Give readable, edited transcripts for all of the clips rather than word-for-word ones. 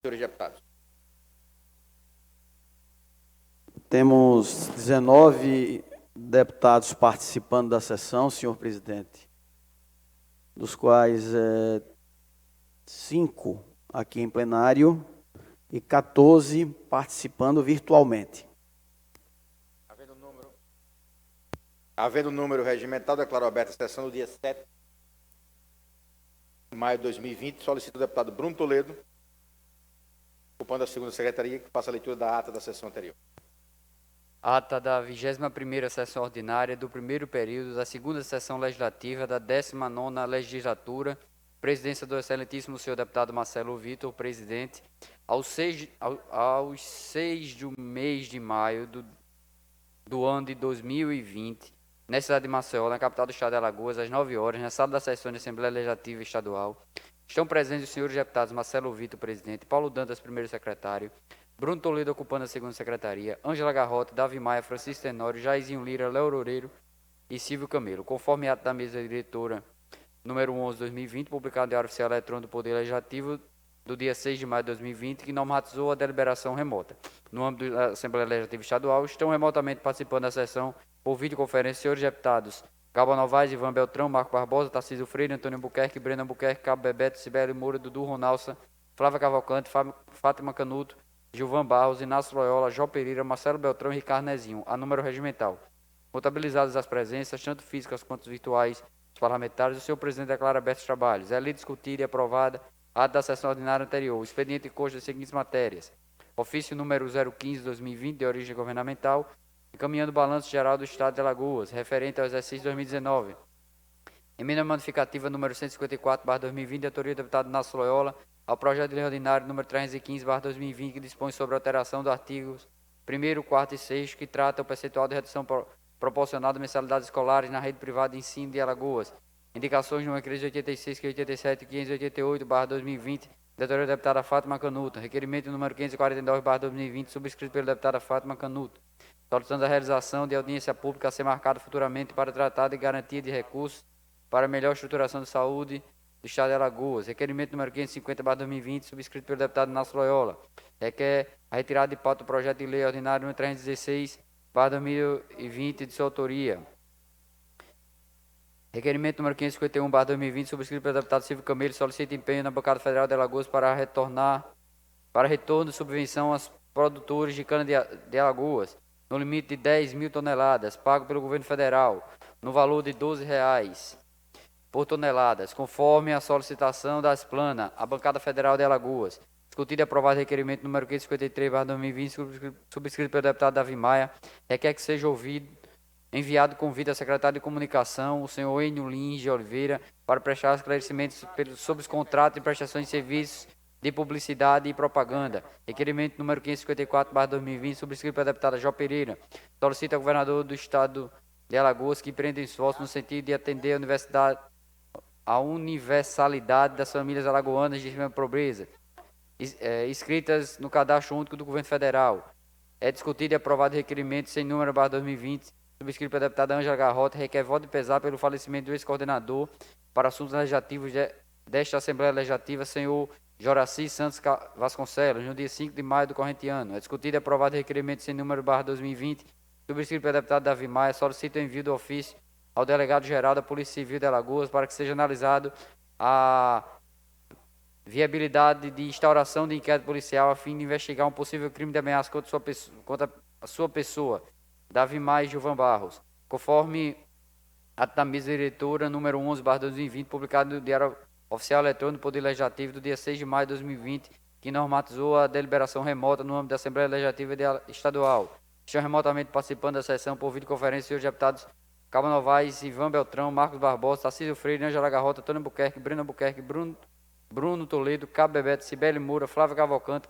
senhores deputados. Temos 19 deputados participando da sessão, senhor presidente, dos quais 5 aqui em plenário e 14 participando virtualmente. Havendo número regimental, declaro aberta a sessão no dia 7 de maio de 2020. Solicito o deputado Bruno Toledo, ocupando a segunda secretaria, que faça a leitura da ata da sessão anterior. Ata da 21ª sessão ordinária do primeiro período da segunda sessão legislativa da 19ª legislatura, presidência do excelentíssimo senhor deputado Marcelo Vitor, presidente, aos 6 do mês de maio do ano de 2020, na cidade de Maceió, na capital do estado de Alagoas, às 9 horas, na sala da sessão da Assembleia Legislativa Estadual. Estão presentes os senhores deputados Marcelo Vitor, presidente, Paulo Dantas, primeiro secretário, Bruno Toledo, ocupando a segunda secretaria, Ângela Garrota, Davi Maia, Francisco Tenório, Jairzinho Lira, Léo Loureiro e Silvio Camelo, conforme ato da mesa diretora número 11/2020, publicado no Diário Oficial Eletrônico do Poder Legislativo do dia 6 de maio de 2020, que normatizou a deliberação remota. No âmbito da Assembleia Legislativa Estadual, estão remotamente participando da sessão por videoconferência os senhores deputados Cabo Novaes, Ivan Beltrão, Marco Barbosa, Tarcísio Freire, Antônio Buquerque, Breno Buquerque, Cabo Bebeto, Sibeli Moura, Dudu Ronalça, Flávia Cavalcante, Fátima Canuto, Gilvan Barros, Inácio Loyola, João Pereira, Marcelo Beltrão e Ricardo Nezinho, a número regimental. Contabilizadas as presenças, tanto físicas quanto virtuais, dos parlamentares, o senhor presidente declara abertos os trabalhos. É lei discutida e aprovada a ata da sessão ordinária anterior. O expediente consta das seguintes matérias. Ofício número 015/2020, de origem governamental, encaminhando o balanço geral do Estado de Alagoas, referente ao exercício 2019. Emenda modificativa número 154/2020, de autoria do deputado Inácio Loyola, ao projeto de lei ordinário número 315/2020, que dispõe sobre a alteração dos artigos 1º, 4º e 6º, que trata o percentual de redução proporcional de mensalidades escolares na rede privada de ensino de Alagoas. Indicações número 586, 587 e 588/2020, da autoria da deputada Fátima Canuto. Requerimento número 549/2020, subscrito pela deputada Fátima Canuto, solicitando a realização de audiência pública a ser marcada futuramente para tratar de garantia de recursos para melhor estruturação de saúde do Estado de Alagoas. Requerimento número 550/2020, subscrito pelo deputado Inácio Loyola. Requer a retirada de pauta do projeto de lei ordinário número 316/2020, de sua autoria. Requerimento número 551/2020, subscrito pelo deputado Silvio Camelo, solicita empenho na bancada federal de Alagoas para retorno de subvenção aos produtores de cana de Alagoas, no limite de 10 mil toneladas, pago pelo governo federal, no valor de R$12 por toneladas, conforme a solicitação das Plana, a bancada federal de Alagoas. Discutido e aprovado requerimento número 553/2020, subscrito pelo deputado Davi Maia, requer que seja enviado convite ao secretário de Comunicação, o senhor Enio Lins de Oliveira, para prestar esclarecimentos sobre os contratos e prestações de serviços de publicidade e propaganda. Requerimento número 554/2020, subscrito pela deputada João Pereira. Solicita ao governador do estado de Alagoas que empreenda esforço no sentido de atender a universalidade das famílias alagoanas de extrema pobreza, inscritas no cadastro único do governo federal. É discutido e aprovado requerimento sem número/2020, subscrito pela deputada Ângela Garrota, requer voto de pesar pelo falecimento do ex-coordenador para assuntos legislativos desta Assembleia Legislativa, senhor Joraci Santos Vasconcelos, no dia 5 de maio do corrente ano. É discutido e aprovado requerimento sem número/2020, subscrito pelo deputado Davi Maia, solicita o envio do ofício ao delegado-geral da Polícia Civil de Alagoas para que seja analisado a viabilidade de instauração de inquérito policial a fim de investigar um possível crime de ameaça contra a sua pessoa, Davi Maia e Gilvan Barros, conforme a da mesa diretora número 11/2020, publicado no Diário Oficial Eletrônico do Poder Legislativo do dia 6 de maio de 2020, que normatizou a deliberação remota no âmbito da Assembleia Legislativa Estadual. Estão remotamente participando da sessão por videoconferência os senhores deputados Cabo Novaes, Ivan Beltrão, Marcos Barbosa, Tarcísio Freire, Ângela Garrota, Antônio Buquerque, Breno Buquerque, Bruno Toledo, Cabo Bebeto, Sibeli Moura, Flávia Cavalcante,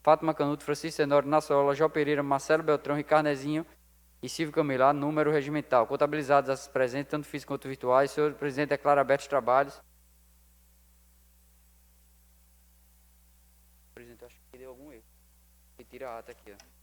Fátima Canuto, Francisco Tenório, Inácio Loyola, João Pereira, Marcelo Beltrão, Ricardo Nezinho e Silvio Camelo, número regimental. Contabilizados as presentes, tanto físicos quanto virtuais, o senhor presidente declara abertos os trabalhos. Presidente, acho que deu algum erro. Retira a ata aqui, ó.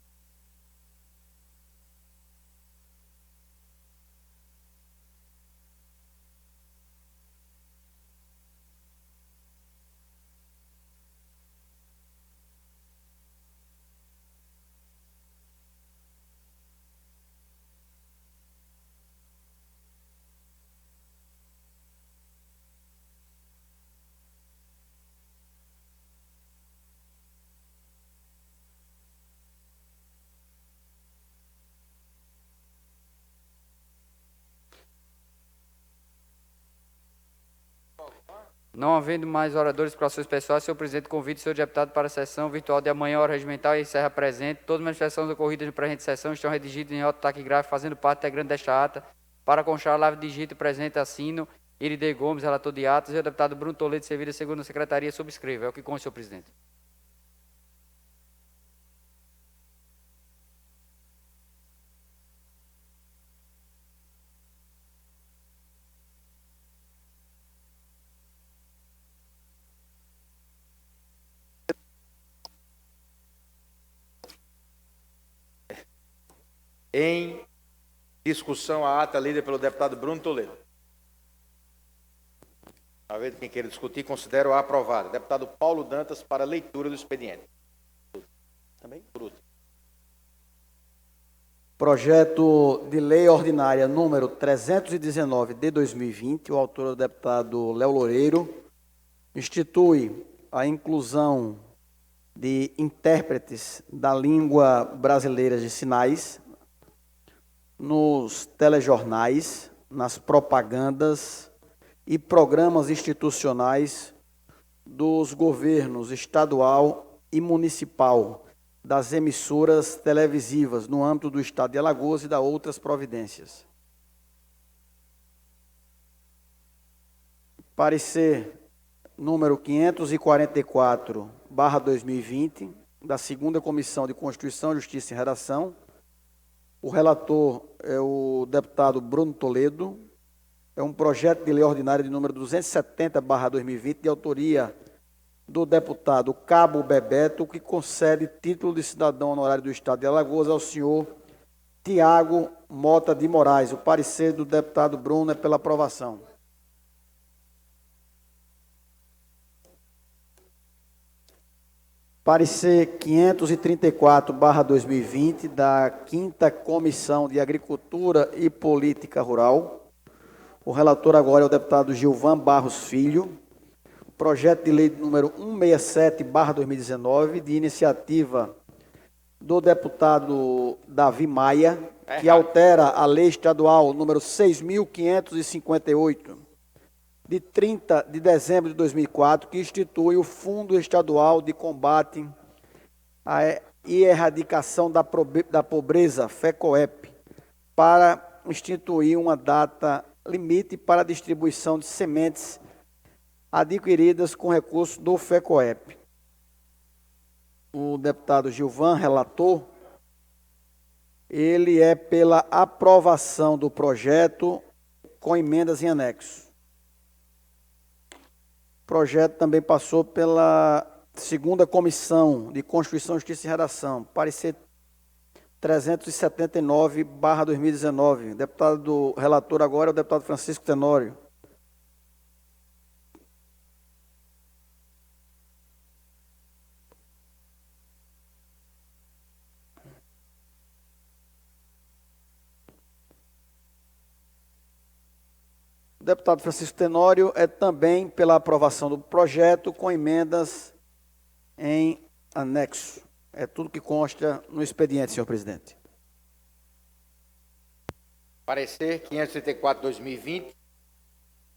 Não havendo mais oradores para suas pessoas, senhor presidente, convido o senhor deputado para a sessão virtual de amanhã, hora regimental, e encerra presente. Todas as manifestações ocorridas na presente sessão estão redigidas em nota taquigráfica, fazendo parte integrante desta ata. Para constar, a live digito presente assino Iride Gomes, relator de atos, e o deputado Bruno Toledo, servido segundo a secretaria, subscreve. É o que consta, senhor presidente. Em discussão, a ata lida pelo deputado Bruno Toledo. A vez de quem queira discutir, considero-a aprovada. Deputado Paulo Dantas, para leitura do expediente. Também? Por último. Projeto de lei ordinária número 319 de 2020, o autor é o deputado Léo Loureiro, institui a inclusão de intérpretes da língua brasileira de sinais nos telejornais, nas propagandas e programas institucionais dos governos estadual e municipal, das emissoras televisivas no âmbito do Estado de Alagoas e da outras providências. Parecer número 544/2020, da 2ª Comissão de Constituição, Justiça e Redação. O relator é o deputado Bruno Toledo. É um projeto de lei ordinária de número 270/2020, de autoria do deputado Cabo Bebeto, que concede título de cidadão honorário do Estado de Alagoas ao senhor Tiago Mota de Moraes. O parecer do deputado Bruno é pela aprovação. Parecer 534/2020, da 5ª Comissão de Agricultura e Política Rural. O relator agora é o deputado Gilvan Barros Filho. Projeto de lei número 167/2019, de iniciativa do deputado Davi Maia, que altera a lei estadual número 6.558, de 30 de dezembro de 2004, que institui o Fundo Estadual de Combate e Erradicação da Pobreza, FECOEP, para instituir uma data limite para a distribuição de sementes adquiridas com recursos do FECOEP. O deputado Gilvan, relator, ele é pela aprovação do projeto com emendas em anexo. O projeto também passou pela 2ª Comissão de Constituição, Justiça e Redação, parecer 379/2019. O deputado relator agora é o deputado Francisco Tenório. O deputado Francisco Tenório é também pela aprovação do projeto com emendas em anexo. É tudo que consta no expediente, senhor presidente. Parecer 534/2020,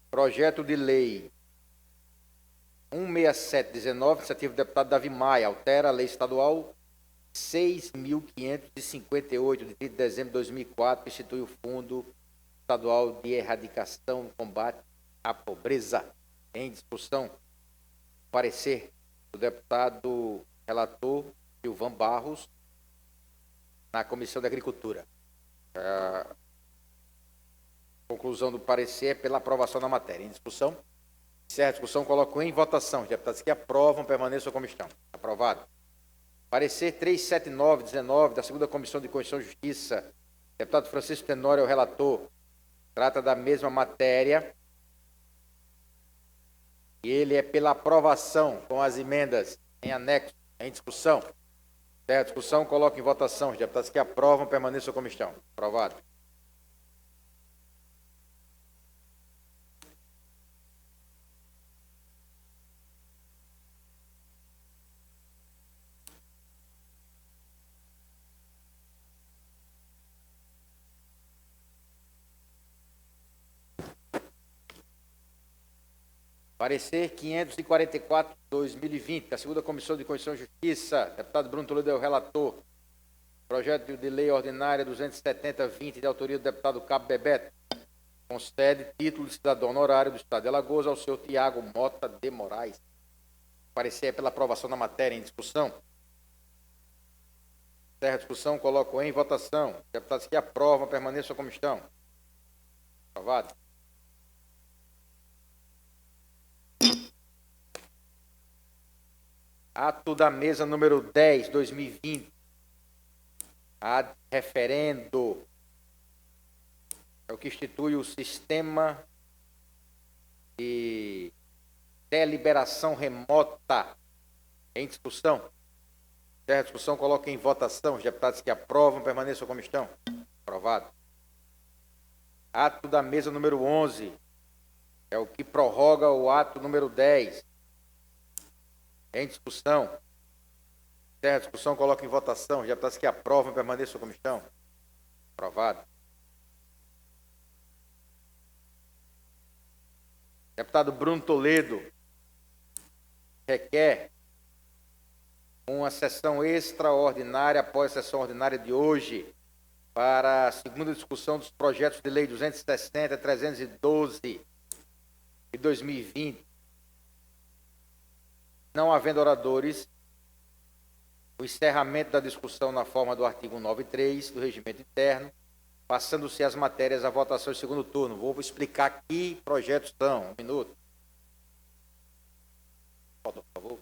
projeto de lei 167/19, iniciativa do deputado Davi Maia, altera a lei estadual 6.558, de 30 de dezembro de 2004, que institui o Fundo Estadual de Erradicação e Combate à Pobreza. Em discussão, parecer do deputado relator Gilvan Barros, na Comissão de Agricultura. A conclusão do parecer é pela aprovação da matéria. Em discussão, encerra a discussão, coloco em votação. Os deputados que aprovam, permaneçam como estão. Aprovado. Parecer 379/19, da 2ª Comissão de Constituição e Justiça. Deputado Francisco Tenório é o relator. Trata da mesma matéria. E ele é pela aprovação com as emendas em anexo. Em discussão. Encerra a discussão, coloco em votação. Os deputados que aprovam, permaneçam como estão. Aprovado. Parecer 544/2020, da segunda Comissão de Constituição e Justiça, deputado Bruno Toledo é o relator. Projeto de lei ordinária 270/20, de autoria do deputado Cabo Bebeto, concede título de cidadão honorário do Estado de Alagoas ao senhor Tiago Mota de Moraes. Parecer é pela aprovação da matéria em discussão. Encerra a discussão, coloco em votação. Deputados que aprovam, permaneçam como estão. Aprovado. Ato da mesa número 10, 2020. Ad referendo. É o que institui o sistema de deliberação remota em discussão. Encerra a discussão, coloca em votação. Os deputados que aprovam, permaneçam como estão. Aprovado. Ato da mesa número 11. É o que prorroga o ato número 10. Em discussão. Encerra a discussão, coloca em votação. Os deputados que aprovam, permaneçam como estão. Aprovado. Deputado Bruno Toledo requer uma sessão extraordinária após a sessão ordinária de hoje para a segunda discussão dos projetos de lei 260 e 312 de 2020. Não havendo oradores, o encerramento da discussão na forma do artigo 9.3 do Regimento Interno, passando-se as matérias à votação em segundo turno. Vou explicar que projetos são. Um minuto. Por favor.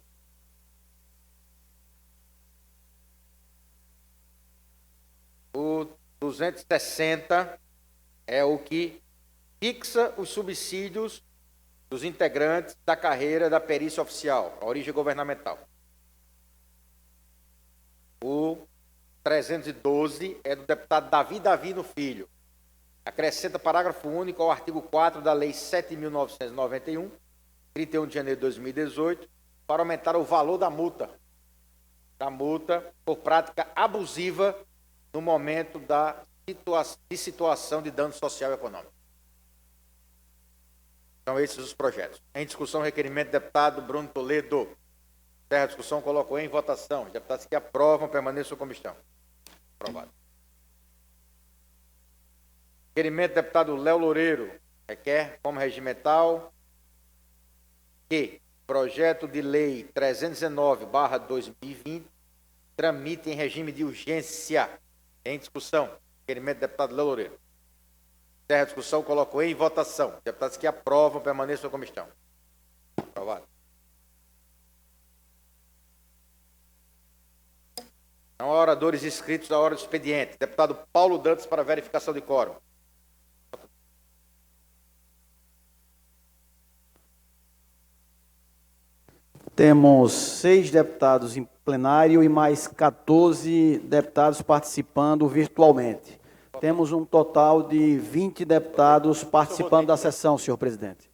O 260 é o que fixa os subsídios dos integrantes da carreira da perícia oficial, a origem governamental. O 312 é do deputado Davi Davino Filho. Acrescenta parágrafo único ao artigo 4 da Lei 7.991, 31 de janeiro de 2018, para aumentar o valor da multa por prática abusiva no momento de situação de dano social e econômico. São esses os projetos. Em discussão, requerimento do deputado Bruno Toledo. Encerra a discussão, coloco em votação. Os deputados que aprovam, permaneçam como estão. Aprovado. Requerimento do deputado Léo Loureiro. Requer, como regimental, que projeto de lei 319/2020 tramite em regime de urgência. Em discussão. Requerimento do deputado Léo Loureiro. Encerra a discussão, coloco em votação. Os deputados que aprovam, permaneçam como estão. Aprovado. Não há oradores inscritos na hora do expediente. Deputado Paulo Dantas para verificação de quórum. Temos 6 deputados em plenário e mais 14 deputados participando virtualmente. Temos um total de 20 deputados participando da sessão, senhor presidente.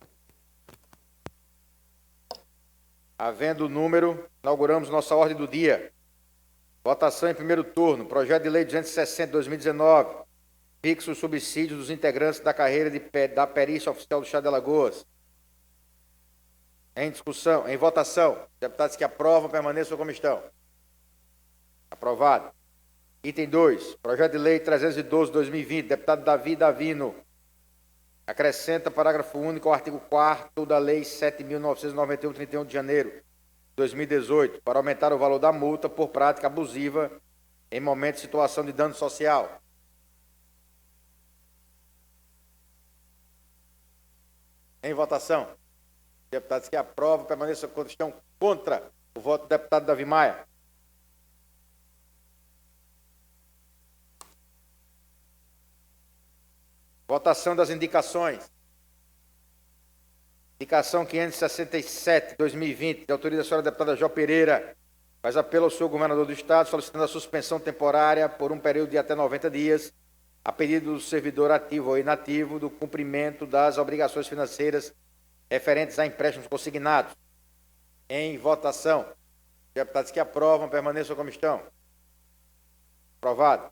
Havendo o número, inauguramos nossa ordem do dia. Votação em primeiro turno. Projeto de lei 260/2019. Fixa os subsídios dos integrantes da carreira da perícia oficial do Estado de Alagoas. Em discussão, em votação. Deputados que aprovam, permaneçam como estão. Aprovado. Item 2. Projeto de lei 312/2020. Deputado Davi Davino. Acrescenta parágrafo único ao artigo 4º da Lei 7.991, 31 de janeiro de 2018, para aumentar o valor da multa por prática abusiva em momento de situação de dano social. Em votação. Deputados que aprovam, permaneçam quando estão contra o voto do deputado Davi Maia. Votação das indicações. Indicação 567/2020, de autoria da senhora deputada Jó Pereira, faz apelo ao senhor governador do Estado, solicitando a suspensão temporária por um período de até 90 dias, a pedido do servidor ativo ou inativo, do cumprimento das obrigações financeiras referentes a empréstimos consignados. Em votação. Deputados que aprovam, permaneçam como estão. Aprovado.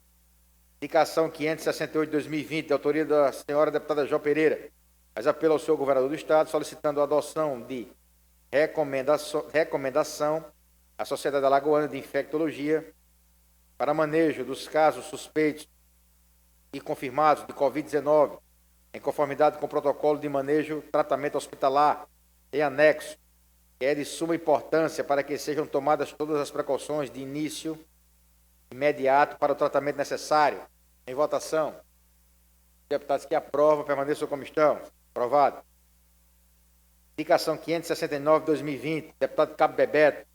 Indicação 568/2020, de autoria da senhora deputada Jó Pereira, Mas apelo ao senhor governador do Estado, solicitando a adoção de recomendação à Sociedade Alagoana de Infectologia para manejo dos casos suspeitos e confirmados de Covid-19, em conformidade com o protocolo de manejo tratamento hospitalar em anexo, que é de suma importância para que sejam tomadas todas as precauções de início imediato para o tratamento necessário. Em votação. Deputados que aprovam, permaneçam como estão. Aprovado. Indicação 569/2020, deputado Cabo Bebeto.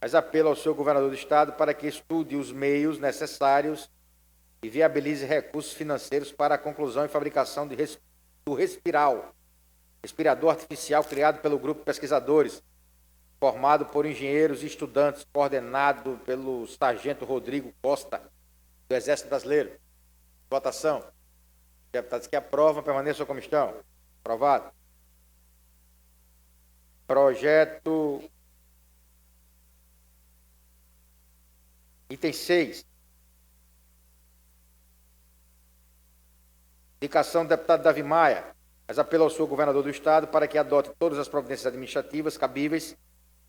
Mas apelo ao senhor governador do Estado para que estude os meios necessários e viabilize recursos financeiros para a conclusão e fabricação do respirador artificial criado pelo grupo de pesquisadores, formado por engenheiros e estudantes, coordenado pelo sargento Rodrigo Costa, do Exército Brasileiro. Votação. Deputados que aprovam, permaneçam como estão. Aprovado. Projeto. Item 6. Indicação do deputado Davi Maia, mas apelo ao senhor governador do Estado para que adote todas as providências administrativas cabíveis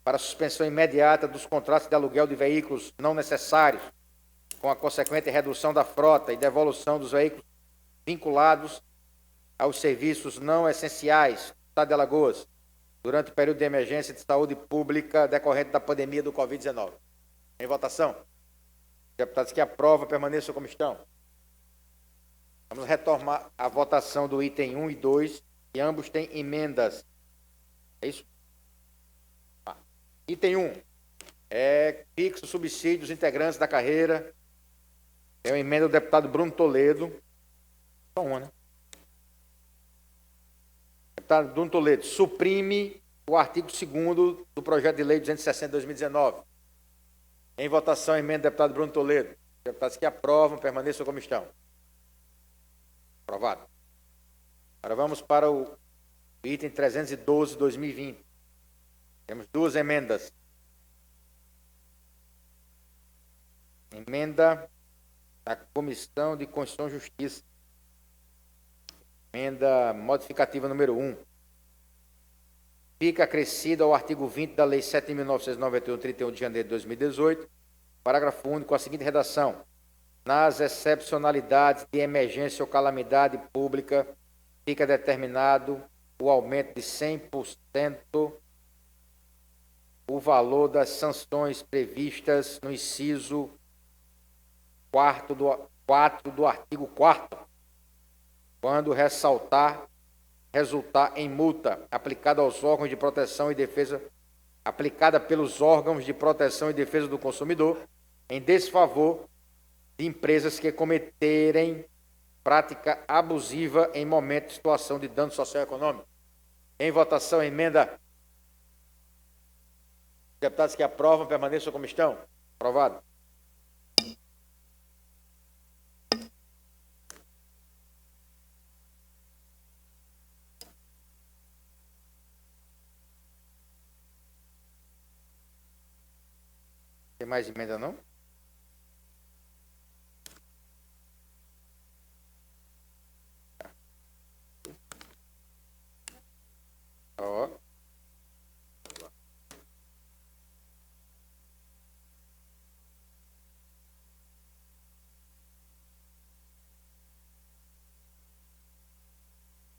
para a suspensão imediata dos contratos de aluguel de veículos não necessários, com a consequente redução da frota e devolução dos veículos vinculados aos serviços não essenciais do Estado de Alagoas, durante o período de emergência de saúde pública decorrente da pandemia do Covid-19. Em votação. Deputados que aprovam, permaneçam como estão. Vamos retomar a votação do item 1 e 2, e ambos têm emendas. É isso? Item 1 é fixo subsídios integrantes da carreira. É uma emenda do deputado Bruno Toledo. Só uma, né? Deputado Bruno Toledo, suprime o artigo 2º do projeto de lei 260/2019. Em votação, a emenda do deputado Bruno Toledo. Deputados que aprovam, permaneçam como estão. Aprovado. Agora vamos para o item 312/2020. Temos duas emendas. Emenda da Comissão de Constituição e Justiça. Emenda modificativa número 1. Fica acrescido ao artigo 20 da Lei 7.991, 31 de janeiro de 2018, parágrafo único, com a seguinte redação: nas excepcionalidades de emergência ou calamidade pública, fica determinado o aumento de 100% o valor das sanções previstas no inciso 4 do artigo 4º, quando resultar em multa aplicada aos órgãos de proteção e defesa, aplicada pelos órgãos de proteção e defesa do consumidor, em desfavor de empresas que cometerem prática abusiva em momento de situação de dano social e econômico. Em votação, emenda. Deputados que aprovam, permaneçam como estão. Aprovado. Tem mais emenda, não? Ó.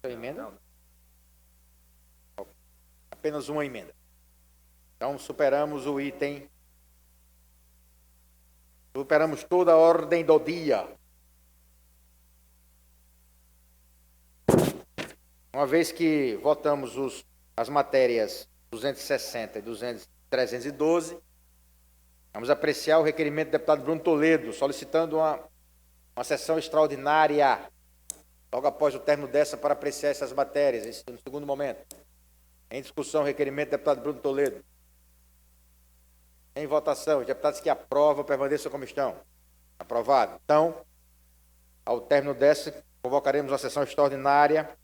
Tem emenda? Não. Apenas uma emenda. Então, superamos o item. Superamos toda a ordem do dia. Uma vez que votamos as matérias 260 e 312, vamos apreciar o requerimento do deputado Bruno Toledo, solicitando uma sessão extraordinária, logo após o término dessa, para apreciar essas matérias, no segundo momento. Em discussão, o requerimento do deputado Bruno Toledo. Em votação, os deputados que aprovam, permaneçam como estão. Aprovado. Então, ao término dessa, convocaremos uma sessão extraordinária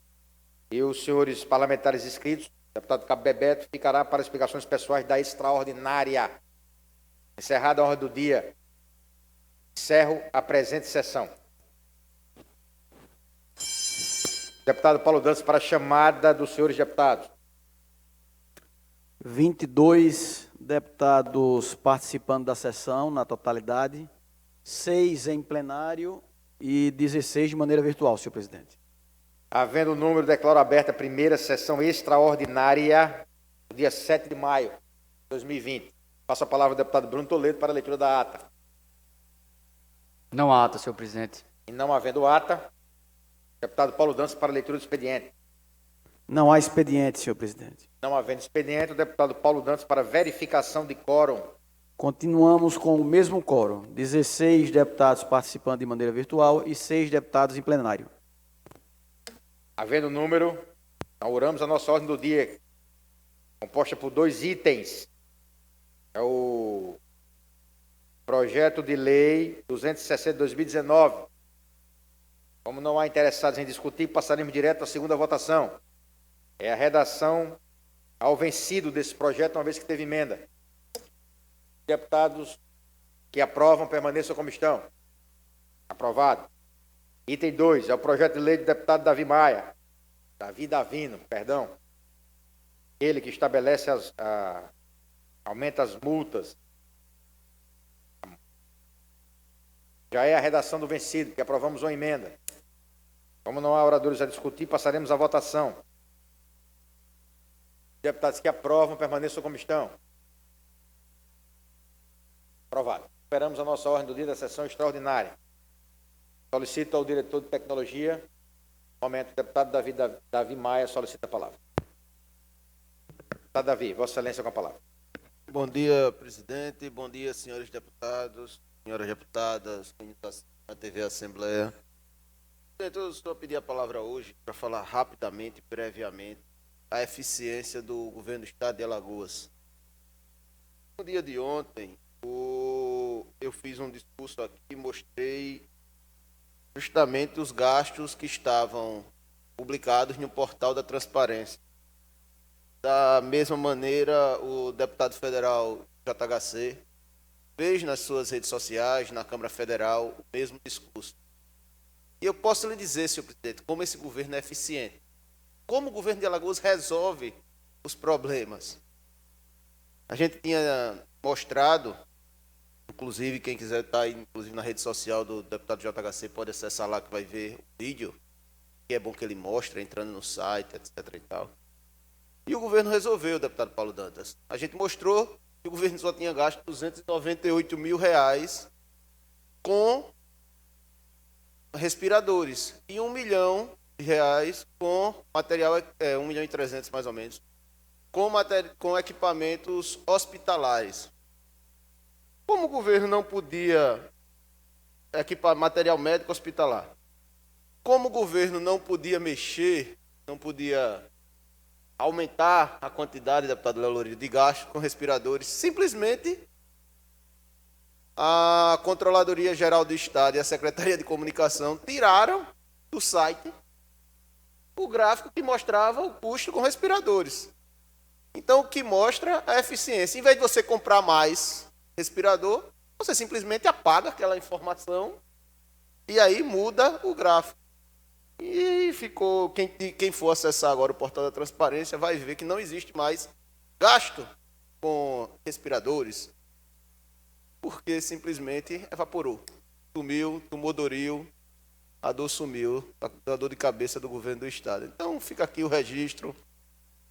e os senhores parlamentares inscritos, o deputado Cabo Bebeto, ficará para explicações pessoais da extraordinária. Encerrada a ordem do dia, encerro a presente sessão. Deputado Paulo Dantas, para a chamada dos senhores deputados. 22 deputados participando da sessão na totalidade, 6 em plenário e 16 de maneira virtual, senhor presidente. Havendo o número, declaro aberta a primeira sessão extraordinária, no dia 7 de maio de 2020. Passo a palavra ao deputado Bruno Toledo para a leitura da ata. Não há ata, senhor presidente. E não havendo ata, deputado Paulo Dantas para a leitura do expediente. Não há expediente, senhor presidente. Não havendo expediente, o deputado Paulo Dantas para verificação de quórum. Continuamos com o mesmo quórum, 16 deputados participando de maneira virtual e 6 deputados em plenário. Havendo o número, inauguramos a nossa ordem do dia, composta por 2 itens. É o projeto de lei 260 de 2019. Como não há interessados em discutir, passaremos direto à segunda votação. É a redação ao vencido desse projeto, uma vez que teve emenda. Deputados que aprovam, permaneçam como estão. Aprovado. Item 2, é o projeto de lei do deputado Davi Maia. Davi Davino, perdão. Ele que estabelece aumenta as multas. Já é a redação do vencido, que aprovamos uma emenda. Como não há oradores a discutir, passaremos à votação. Deputados que aprovam, permaneçam como estão. Aprovado. Esperamos a nossa ordem do dia da sessão extraordinária. Solicito ao diretor de tecnologia, momento, o deputado Davi Maia solicita a palavra. Deputado Davi, Vossa Excelência com a palavra. Bom dia, presidente. Bom dia, senhores deputados, senhoras deputadas, na TV Assembleia. Eu só pedi a palavra hoje para falar rapidamente, previamente, a eficiência do governo do estado de Alagoas. No dia de ontem, eu fiz um discurso aqui e mostrei justamente os gastos que estavam publicados no portal da transparência. Da mesma maneira, o deputado federal JHC fez nas suas redes sociais, na Câmara Federal, o mesmo discurso. E eu posso lhe dizer, senhor presidente, como esse governo é eficiente. Como o governo de Alagoas resolve os problemas. A gente tinha mostrado, inclusive, quem quiser estar aí, inclusive na rede social do deputado JHC, pode acessar lá que vai ver o vídeo, que é bom que ele mostra, entrando no site, etc. e tal. E o governo resolveu, deputado Paulo Dantas. A gente mostrou que o governo só tinha gasto R$298 mil com respiradores e R$1 milhão com material, 1 milhão e 300 mais ou menos, com equipamentos hospitalares. Como o governo não podia equipar material médico hospitalar, como o governo não podia mexer, não podia aumentar a quantidade, deputado Léo Loureiro, de gasto com respiradores, simplesmente a Controladoria Geral do Estado e a Secretaria de Comunicação tiraram do site o gráfico que mostrava o custo com respiradores. Então, o que mostra a eficiência. Em vez de você comprar mais respirador, você simplesmente apaga aquela informação e aí muda o gráfico. E ficou, quem for acessar agora o portal da transparência vai ver que não existe mais gasto com respiradores, porque simplesmente evaporou. Sumiu, tumodoril, a dor sumiu, a dor de cabeça do governo do estado. Então fica aqui o registro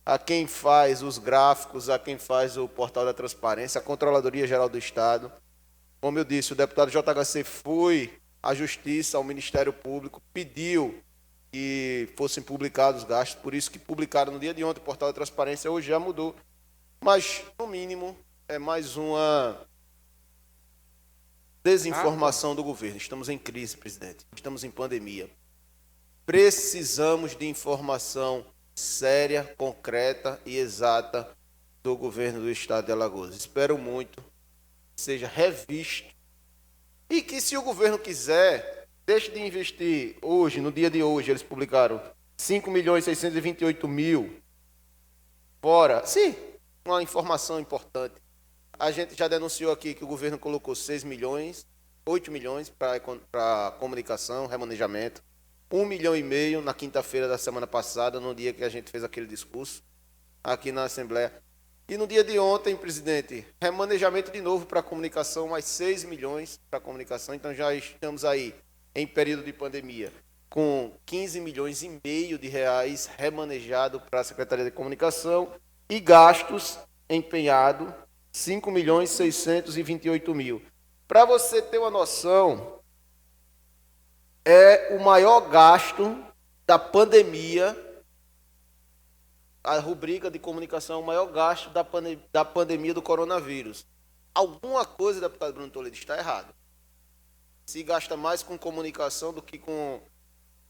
a quem faz os gráficos, a quem faz o portal da transparência, a Controladoria Geral do Estado. Como eu disse, o deputado JHC foi à Justiça, ao Ministério Público, pediu que fossem publicados os gastos, por isso que publicaram no dia de ontem o portal da transparência, hoje já mudou. Mas, no mínimo, é mais uma desinformação do governo. Estamos em crise, presidente. Estamos em pandemia. Precisamos de informação séria, concreta e exata do governo do estado de Alagoas. Espero muito que seja revisto e que, se o governo quiser, deixe de investir hoje, no dia de hoje, eles publicaram 5.628.000 fora. Sim, uma informação importante. A gente já denunciou aqui que o governo colocou 6 milhões, 8 milhões para comunicação, remanejamento. 1,5 milhão na quinta-feira da semana passada, no dia que a gente fez aquele discurso aqui na Assembleia. E no dia de ontem, presidente, remanejamento de novo para a comunicação, mais 6 milhões para a comunicação. Então já estamos aí em período de pandemia com 15 milhões e meio de reais remanejado para a Secretaria de Comunicação e gastos empenhado 5 milhões 628 mil. Para você ter uma noção, é o maior gasto da pandemia. A rubrica de comunicação é o maior gasto da pandemia do coronavírus. Alguma coisa, deputado Bruno Toledo, está errado. Se gasta mais com comunicação do que com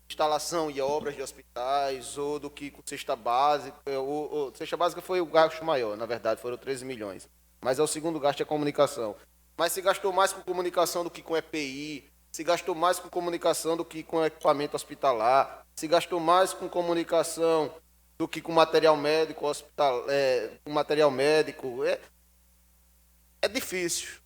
instalação e obras de hospitais, ou do que com cesta básica. Cesta básica foi o gasto maior, na verdade, foram 13 milhões. Mas é o segundo gasto, é comunicação. Mas se gastou mais com comunicação do que com EPI, se gastou mais com comunicação do que com equipamento hospitalar, se gastou mais com comunicação do que com material médico, com material médico. É difícil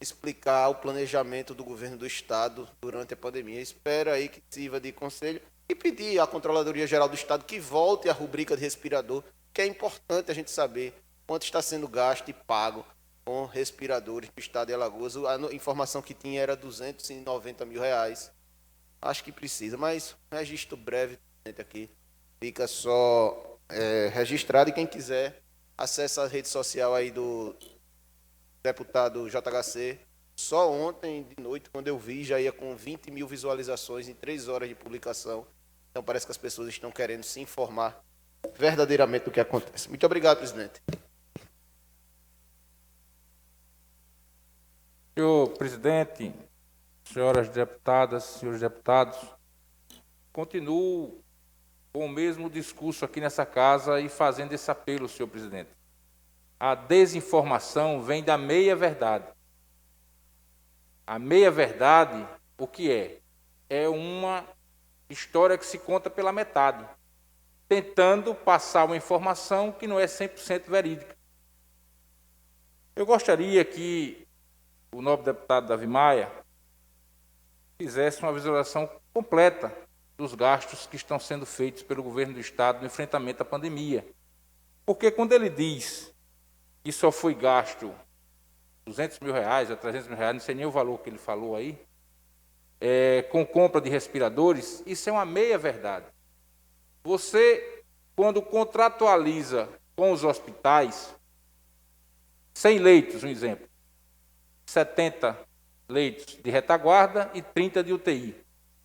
explicar o planejamento do governo do Estado durante a pandemia. Espero aí que sirva de conselho e pedir à Controladoria Geral do Estado que volte à rubrica de respirador, que é importante a gente saber quanto está sendo gasto e pago com respiradores do Estado de Alagoas. A informação que tinha era 290 mil reais. Acho que precisa, mas registro breve aqui. Fica só registrado, e quem quiser, acesse a rede social aí do deputado JHC. Só ontem de noite, quando eu vi, já ia com 20 mil visualizações em 3 horas de publicação. Então parece que as pessoas estão querendo se informar verdadeiramente do que acontece. Muito obrigado, presidente. Senhor presidente, senhoras deputadas, senhores deputados, continuo com o mesmo discurso aqui nessa casa e fazendo esse apelo, senhor presidente. A desinformação vem da meia-verdade. A meia-verdade, o que é? É uma história que se conta pela metade, tentando passar uma informação que não é 100% verídica. Eu gostaria que o nobre deputado Davi Maia fizesse uma visualização completa dos gastos que estão sendo feitos pelo governo do Estado no enfrentamento à pandemia. Porque quando ele diz que só foi gasto 200 mil reais ou 300 mil reais, não sei nem o valor que ele falou aí, com compra de respiradores, isso é uma meia-verdade. Você, quando contratualiza com os hospitais, 100 leitos, um exemplo, 70 leitos de retaguarda e 30 de UTI.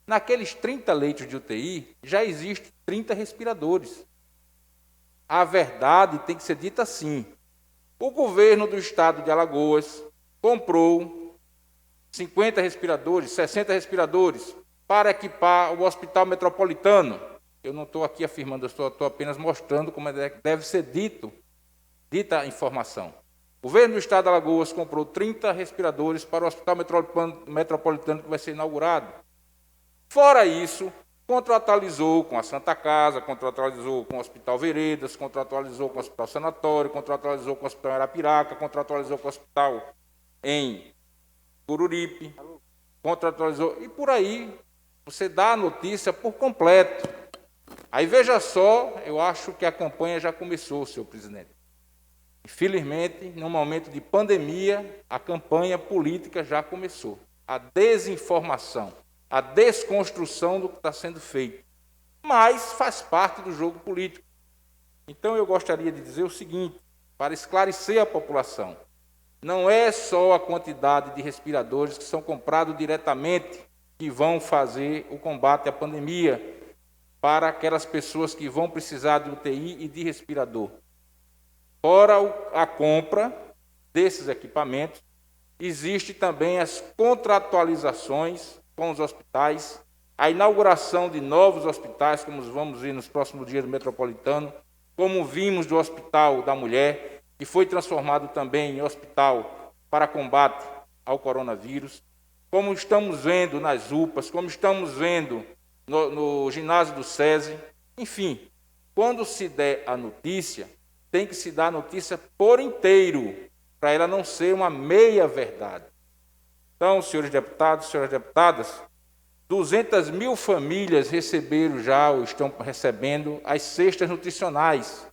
Naqueles 30 leitos de UTI, já existem 30 respiradores. A verdade tem que ser dita assim. O governo do estado de Alagoas comprou 50 respiradores, 60 respiradores para equipar o Hospital Metropolitano. Eu não estou aqui afirmando, eu estou apenas mostrando como deve ser dita a informação. O governo do estado de Alagoas comprou 30 respiradores para o Hospital Metropolitano que vai ser inaugurado. Fora isso, contratualizou com a Santa Casa, contratualizou com o Hospital Veredas, contratualizou com o Hospital Sanatório, contratualizou com o Hospital Arapiraca, contratualizou com o Hospital em Cururipe, contratualizou, e por aí você dá a notícia por completo. Aí veja só, eu acho que a campanha já começou, senhor presidente. Infelizmente, no momento de pandemia, a campanha política já começou. A desinformação, a desconstrução do que está sendo feito. Mas faz parte do jogo político. Então eu gostaria de dizer o seguinte, para esclarecer a população, não é só a quantidade de respiradores que são comprados diretamente que vão fazer o combate à pandemia para aquelas pessoas que vão precisar de UTI e de respirador. Fora a compra desses equipamentos, existe também as contratualizações com os hospitais, a inauguração de novos hospitais, como vamos ver nos próximos dias do Metropolitano, como vimos do Hospital da Mulher, que foi transformado também em hospital para combate ao coronavírus, como estamos vendo nas UPAs, como estamos vendo no ginásio do SESI. Enfim, quando se der a notícia, tem que se dar a notícia por inteiro, para ela não ser uma meia-verdade. Então, senhores deputados, senhoras deputadas, 200 mil famílias receberam já ou estão recebendo as cestas nutricionais,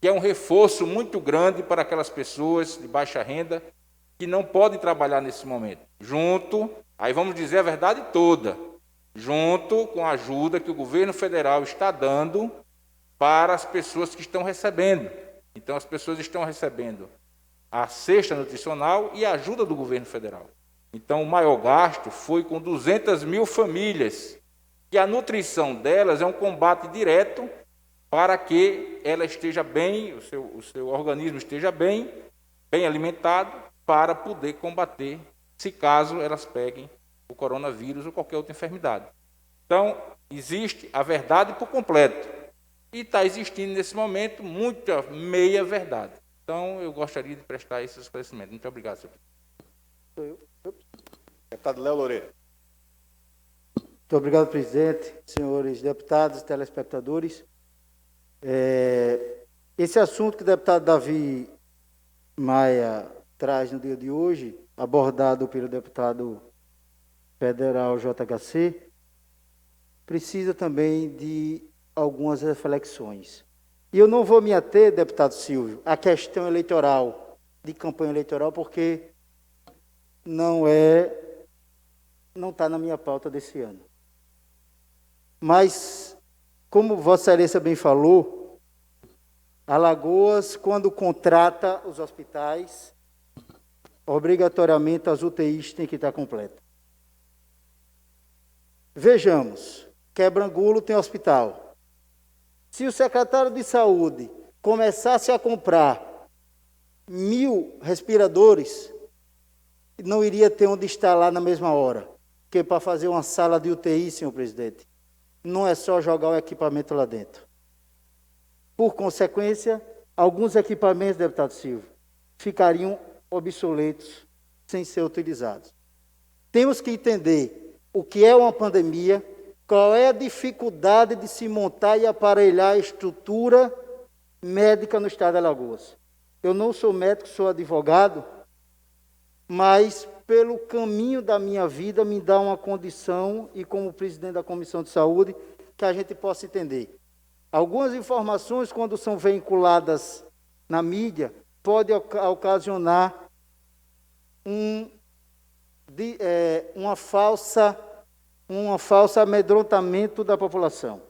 que é um reforço muito grande para aquelas pessoas de baixa renda que não podem trabalhar nesse momento. Aí vamos dizer a verdade toda, junto com a ajuda que o governo federal está dando para as pessoas que estão recebendo. Então, as pessoas estão recebendo a cesta nutricional e a ajuda do governo federal. Então, o maior gasto foi com 200 mil famílias, que a nutrição delas é um combate direto para que ela esteja bem, o seu organismo esteja bem alimentado, para poder combater, se caso elas peguem o coronavírus ou qualquer outra enfermidade. Então, existe a verdade por completo. E está existindo, nesse momento, muita meia-verdade. Então, eu gostaria de prestar esse esclarecimento. Muito obrigado, senhor presidente. Deputado Léo Loureiro. Muito obrigado, presidente, senhores deputados e telespectadores. Esse assunto que o deputado Davi Maia traz no dia de hoje, abordado pelo deputado federal JHC, precisa também de algumas reflexões. E eu não vou me ater, deputado Silvio, à questão eleitoral, de campanha eleitoral, porque não está na minha pauta desse ano. Mas, como Vossa Excelência bem falou, Alagoas, quando contrata os hospitais, obrigatoriamente as UTIs têm que estar completas. Vejamos, Quebrangulo tem hospital. Se o secretário de Saúde começasse a comprar 1.000 respiradores, não iria ter onde instalar na mesma hora. Porque para fazer uma sala de UTI, senhor presidente, não é só jogar o equipamento lá dentro. Por consequência, alguns equipamentos, deputado Silvio, ficariam obsoletos, sem ser utilizados. Temos que entender o que é uma pandemia, qual é a dificuldade de se montar e aparelhar a estrutura médica no estado de Alagoas. Eu não sou médico, sou advogado, mas pelo caminho da minha vida me dá uma condição, e como presidente da Comissão de Saúde, que a gente possa entender. Algumas informações, quando são veiculadas na mídia, podem ocasionar um falso amedrontamento da população.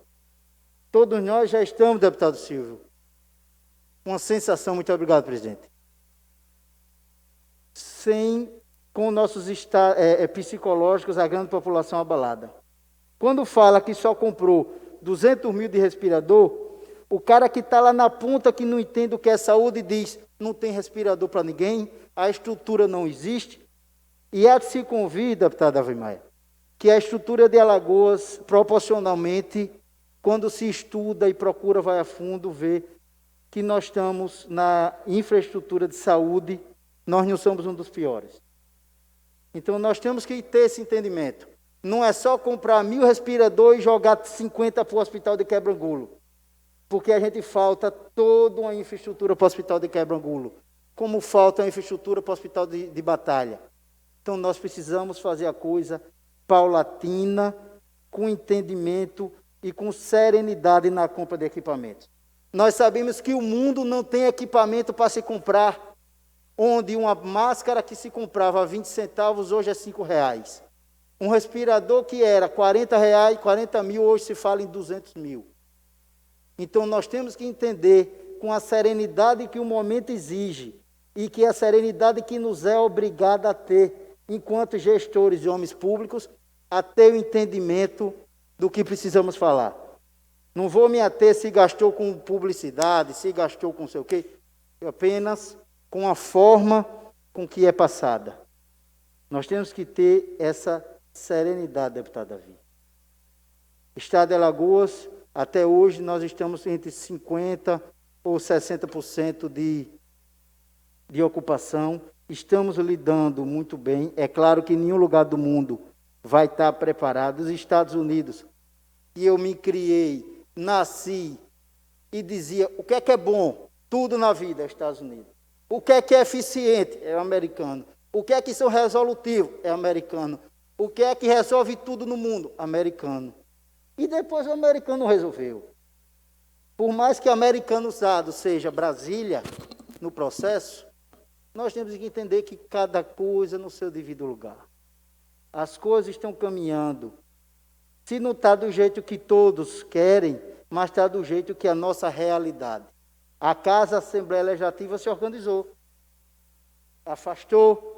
Todos nós já estamos, deputado Silvio, uma sensação, muito obrigado, presidente, com nossos psicológicos, a grande população abalada. Quando fala que só comprou 200 mil de respirador, o cara que está lá na ponta, que não entende o que é saúde, diz, não tem respirador para ninguém, a estrutura não existe, e há de se convir, deputado Davi Maia, que a estrutura de Alagoas, proporcionalmente, quando se estuda e procura, vai a fundo, vê que nós estamos na infraestrutura de saúde, nós não somos um dos piores. Então, nós temos que ter esse entendimento. Não é só comprar 1.000 respiradores e jogar 50 para o hospital de Quebrangulo, porque a gente falta toda uma infraestrutura para o hospital de Quebrangulo, como falta a infraestrutura para o hospital de Batalha. Então, nós precisamos fazer a coisa paulatina, com entendimento e com serenidade na compra de equipamentos. Nós sabemos que o mundo não tem equipamento para se comprar, onde uma máscara que se comprava a 20 centavos, hoje é R$5. Um respirador que era R$40, 40 mil, hoje se fala em 200 mil. Então, nós temos que entender, com a serenidade que o momento exige, e que a serenidade que nos é obrigada a ter, enquanto gestores e homens públicos, a ter o entendimento do que precisamos falar. Não vou me ater se gastou com publicidade, se gastou com não sei o quê, apenas com a forma com que é passada. Nós temos que ter essa serenidade, deputado Davi. Estado de Alagoas, até hoje, nós estamos entre 50% ou 60% de ocupação. Estamos lidando muito bem. É claro que nenhum lugar do mundo vai estar preparado. Os Estados Unidos, que eu me criei, nasci e dizia, o que é bom? Tudo na vida é Estados Unidos. O que é eficiente? É americano. O que é que são resolutivos? É americano. O que é que resolve tudo no mundo? Americano. E depois o americano resolveu. Por mais que americano usado seja Brasília no processo, nós temos que entender que cada coisa no seu devido lugar. As coisas estão caminhando. Se não está do jeito que todos querem, mas está do jeito que é a nossa realidade. A Casa Assembleia Legislativa se organizou. Afastou,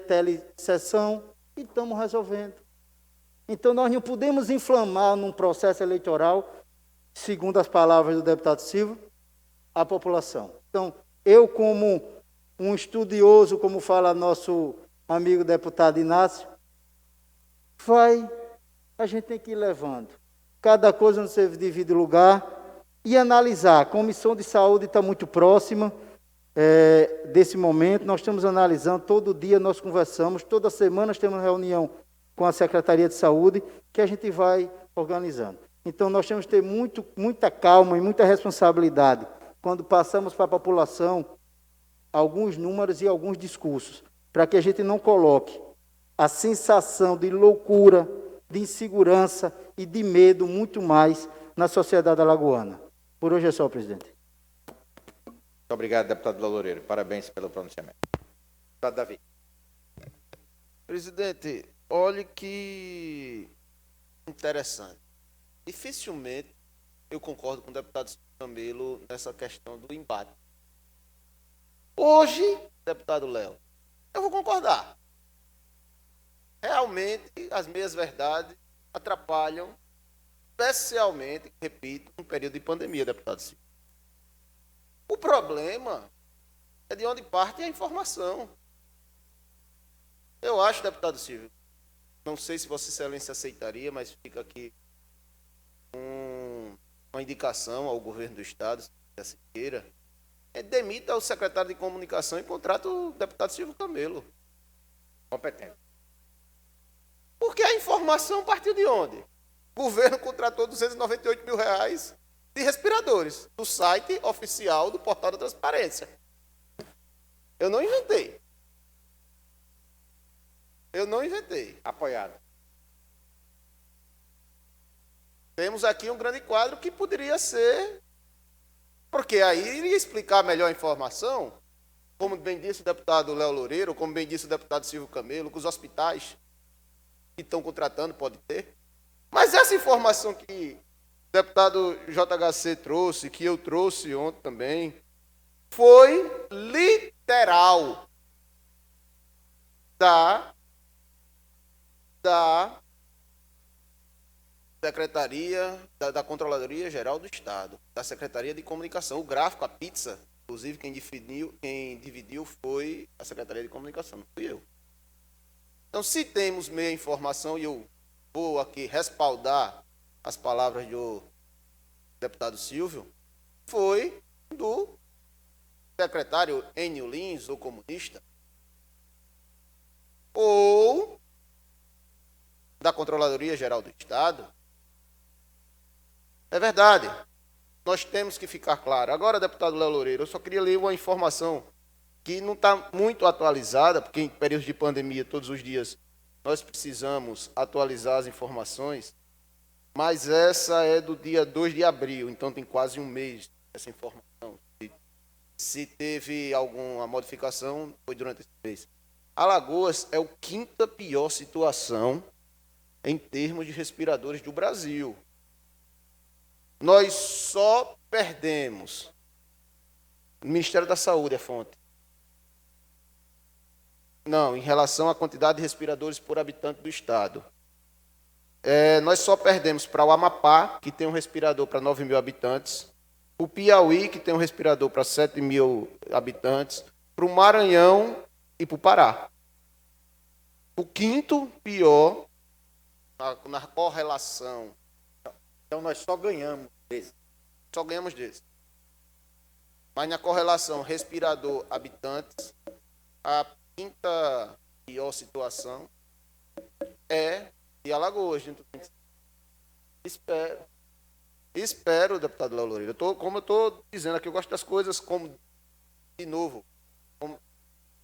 telesessão, e estamos resolvendo. Então, nós não podemos inflamar num processo eleitoral, segundo as palavras do deputado Silva, a população. Então, eu, como um estudioso, como fala nosso amigo deputado Inácio, a gente tem que ir levando cada coisa no seu devido lugar e analisar. A Comissão de Saúde está muito próxima desse momento, nós estamos analisando, todo dia nós conversamos, toda semana temos reunião com a Secretaria de Saúde, que a gente vai organizando. Então, nós temos que ter muita calma e muita responsabilidade quando passamos para a população alguns números e alguns discursos, para que a gente não coloque a sensação de loucura, de insegurança e de medo muito mais na sociedade alagoana. Por hoje é só, presidente. Muito obrigado, deputado Léo Loureiro. Parabéns pelo pronunciamento. Deputado Davi. Presidente, olhe que interessante. Dificilmente eu concordo com o deputado Camilo nessa questão do embate. Hoje, deputado Léo, eu vou concordar. Realmente, as meias-verdades atrapalham, especialmente, repito, no período de pandemia, deputado Silva. O problema é de onde parte a informação. Eu acho, deputado Silvio, não sei se Vossa Excelência aceitaria, mas fica aqui uma indicação ao governo do Estado, se assim queira, demita o secretário de comunicação e contrata o deputado Silvio Camelo. Competente. Porque a informação partiu de onde? O governo contratou R$298 mil de respiradores do site oficial do Portal da Transparência. Eu não inventei. Apoiado. Temos aqui um grande quadro que poderia ser, porque aí iria explicar melhor a informação, como bem disse o deputado Léo Loureiro, como bem disse o deputado Silvio Camelo, que os hospitais que estão contratando pode ter. Mas essa informação que o deputado JHC trouxe, que eu trouxe ontem também, foi literal da Secretaria, da Controladoria Geral do Estado, da Secretaria de Comunicação. O gráfico, a pizza, inclusive quem dividiu foi a Secretaria de Comunicação, não fui eu. Então, se temos meia informação, e eu vou aqui respaldar as palavras do deputado Silvio, foi do secretário Enio Lins, o comunista, ou da Controladoria Geral do Estado. É verdade. Nós temos que ficar claro. Agora, deputado Léo Loureiro, eu só queria ler uma informação que não está muito atualizada, porque em períodos de pandemia, todos os dias, nós precisamos atualizar as informações, mas essa é do dia 2 de abril, então tem quase um mês essa informação. Se teve alguma modificação, foi durante esse mês. Alagoas é a quinta pior situação em termos de respiradores do Brasil. Nós só perdemos. O Ministério da Saúde é fonte. Não, em relação à quantidade de respiradores por habitante do Estado. Nós só perdemos para o Amapá, que tem um respirador para 9 mil habitantes, o Piauí, que tem um respirador para 7 mil habitantes, para o Maranhão e para o Pará. O quinto pior na correlação. Então, nós só ganhamos desse. Só ganhamos desse. Mas na correlação respirador-habitantes, a quinta pior situação é de Alagoas. Espero, deputado Léo Loureiro. Como eu estou dizendo aqui, eu gosto das coisas como, de novo, como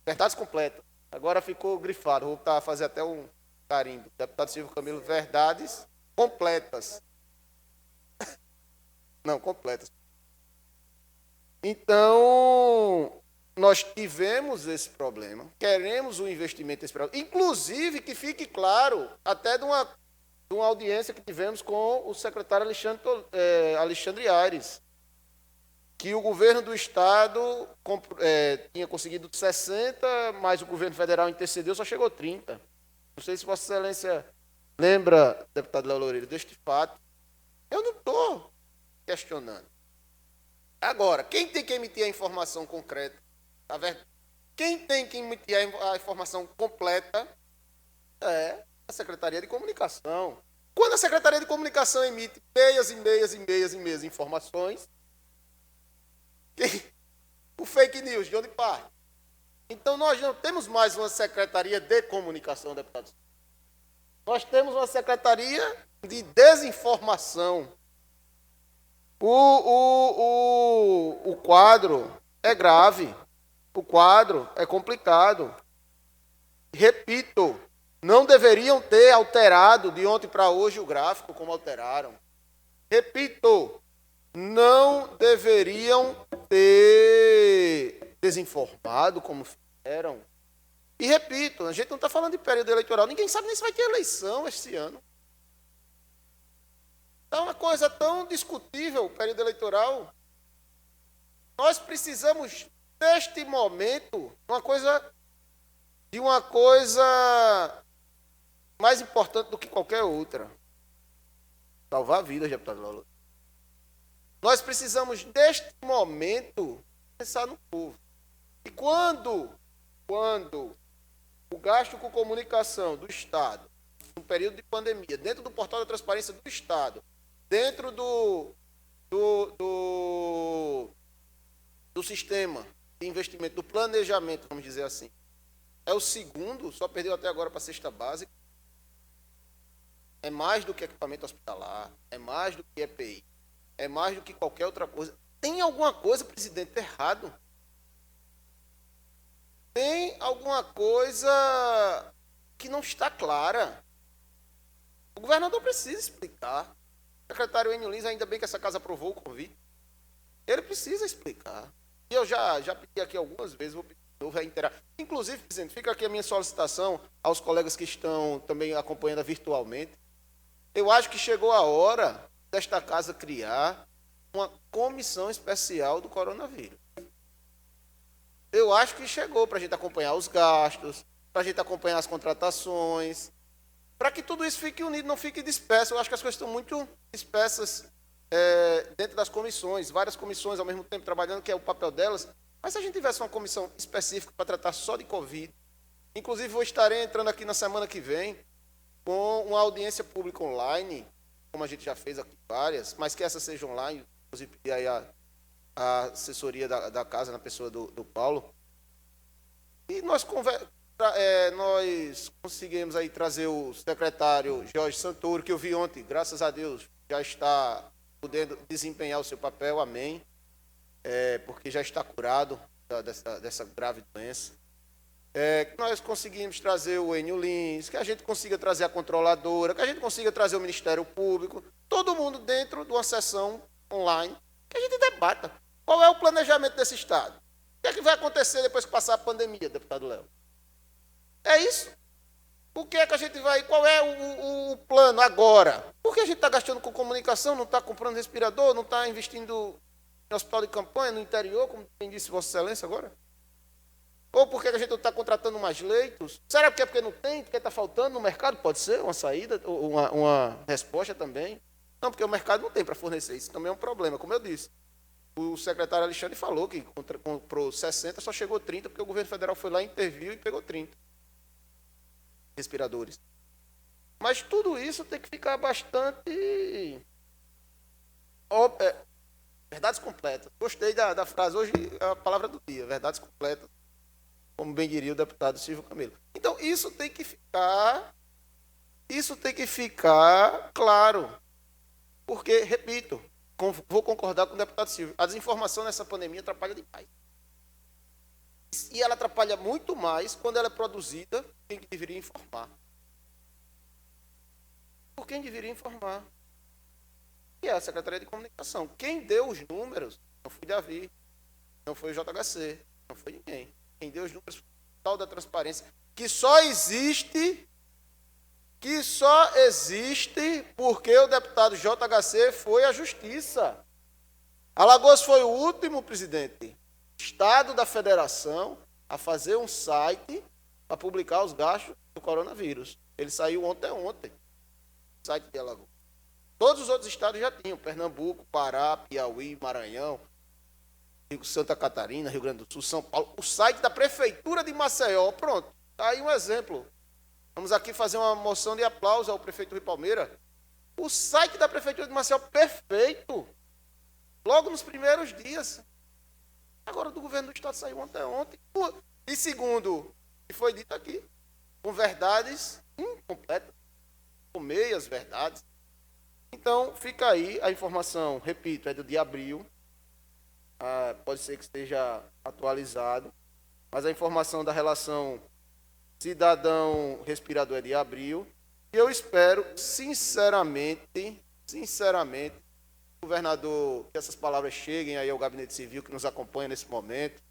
verdades completas. Agora ficou grifado. Vou fazer até um carimbo. Deputado Silvio Camilo, verdades completas. Não, completas. Então, nós tivemos esse problema, queremos um investimento nesse problema. Inclusive, que fique claro, até de uma audiência que tivemos com o secretário Alexandre Aires, que o governo do Estado tinha conseguido 60, mas o governo federal intercedeu, só chegou 30. Não sei se Vossa Excelência lembra, deputado Léo Loureiro, deste fato. Eu não estou questionando. Agora, quem tem que emitir a informação concreta? Quem tem que emitir a informação completa é a Secretaria de Comunicação. Quando a Secretaria de Comunicação emite meias informações, o fake news, de onde parte? Então, nós não temos mais uma Secretaria de Comunicação, deputados. Nós temos uma Secretaria de Desinformação. O quadro é grave. O quadro é complicado. Repito, não deveriam ter alterado de ontem para hoje o gráfico como alteraram. Repito, não deveriam ter desinformado como fizeram. E repito, a gente não está falando de período eleitoral. Ninguém sabe nem se vai ter eleição este ano. É uma coisa tão discutível o período eleitoral. Nós precisamos, neste momento, de uma coisa mais importante do que qualquer outra. Salvar vidas, deputado Lolo. Nós precisamos, neste momento, pensar no povo. E quando o gasto com comunicação do Estado, no período de pandemia, dentro do portal da transparência do Estado, dentro do sistema de investimento, do planejamento, vamos dizer assim, é o segundo, só perdeu até agora para a cesta básica. É mais do que equipamento hospitalar, é mais do que EPI, é mais do que qualquer outra coisa. Tem alguma coisa, presidente, errado? Tem alguma coisa que não está clara. O governador precisa explicar. O secretário Enio Lins, ainda bem que essa casa aprovou o convite. Ele precisa explicar. E eu já pedi aqui algumas vezes, vou pedir de novo, reiterar. Inclusive, presidente, fica aqui a minha solicitação aos colegas que estão também acompanhando virtualmente. Eu acho que chegou a hora desta casa criar uma comissão especial do coronavírus. Eu acho que chegou para a gente acompanhar os gastos, para a gente acompanhar as contratações, para que tudo isso fique unido, não fique disperso. Eu acho que as coisas estão muito dispersas dentro das comissões, várias comissões ao mesmo tempo trabalhando, que é o papel delas. Mas se a gente tivesse uma comissão específica para tratar só de Covid, inclusive eu estarei entrando aqui na semana que vem com uma audiência pública online, como a gente já fez aqui várias, mas que essa seja online, inclusive pedir aí a assessoria da casa na pessoa do Paulo. E nós conseguimos aí trazer o secretário Jorge Santoro, que eu vi ontem, graças a Deus, já está podendo desempenhar o seu papel, amém, porque já está curado dessa grave doença. Que nós conseguimos trazer o Enio Lins, que a gente consiga trazer a controladora, que a gente consiga trazer o Ministério Público, todo mundo dentro de uma sessão online, que a gente debata. Qual é o planejamento desse Estado? O que vai acontecer depois que passar a pandemia, deputado Léo? É isso? O que é que a gente vai... Qual é o plano agora? Por que a gente está gastando com comunicação, não está comprando respirador, não está investindo em hospital de campanha, no interior, como bem disse Vossa Excelência agora? Ou por que a gente não está contratando mais leitos? Será que é porque não tem, porque está faltando no mercado? Pode ser uma saída, uma resposta também. Não, porque o mercado não tem para fornecer. Isso também é um problema, como eu disse. O secretário Alexandre falou que comprou 60, só chegou 30, porque o governo federal foi lá, interviu e pegou 30 respiradores. Mas tudo isso tem que ficar bastante... verdades completas. Gostei da frase, hoje é a palavra do dia, verdades completas, como bem diria o deputado Silvio Camilo. Então, isso tem que ficar claro. Porque, repito, vou concordar com o deputado Silvio, a desinformação nessa pandemia atrapalha demais. E ela atrapalha muito mais quando ela é produzida por quem que deveria informar. Por quem deveria informar. E é a Secretaria de Comunicação. Quem deu os números não foi Davi, não foi o JHC, não foi ninguém. Quem deu os números foi o tal da transparência, que só existe porque o deputado JHC foi à Justiça. Alagoas foi o último, presidente, estado da federação a fazer um site para publicar os gastos do coronavírus. Ele saiu ontem. O site de Alagoas. Todos os outros estados já tinham. Pernambuco, Pará, Piauí, Maranhão, Santa Catarina, Rio Grande do Sul, São Paulo. O site da Prefeitura de Maceió. Pronto. Está aí um exemplo. Vamos aqui fazer uma moção de aplauso ao prefeito Rui Palmeira. O site da Prefeitura de Maceió, perfeito. Logo nos primeiros dias. Agora, do governo do estado saiu ontem. E segundo, que foi dito aqui, com verdades incompletas, com meias verdades. Então, fica aí a informação, repito, é do de abril. Pode ser que esteja atualizado, mas a informação da relação cidadão respirador é de abril. E eu espero, sinceramente, governador, que essas palavras cheguem aí ao Gabinete Civil que nos acompanha nesse momento,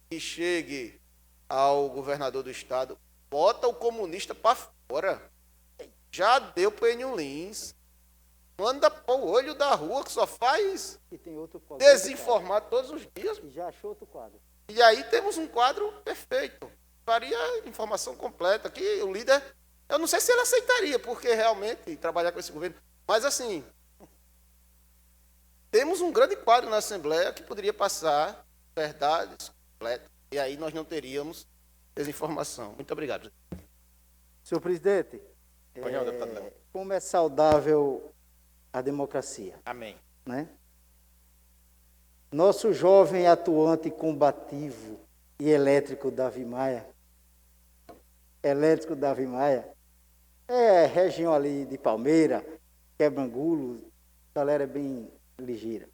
que chegue ao governador do estado, bota o comunista para fora. Já deu para o Enio Lins. Manda para o olho da rua, que só faz E tem outro desinformar todos os dias. E já achou outro quadro. E aí temos um quadro perfeito. Faria informação completa. Que o líder, eu não sei se ele aceitaria, porque realmente trabalhar com esse governo. Mas assim, temos um grande quadro na Assembleia que poderia passar verdades completas. E aí nós não teríamos desinformação. Muito obrigado. Senhor presidente, como é saudável a democracia, Amém. né? Nosso jovem atuante combativo e elétrico Davi Maia, é região ali de Palmeira, Quebrangulo, galera bem ligeira.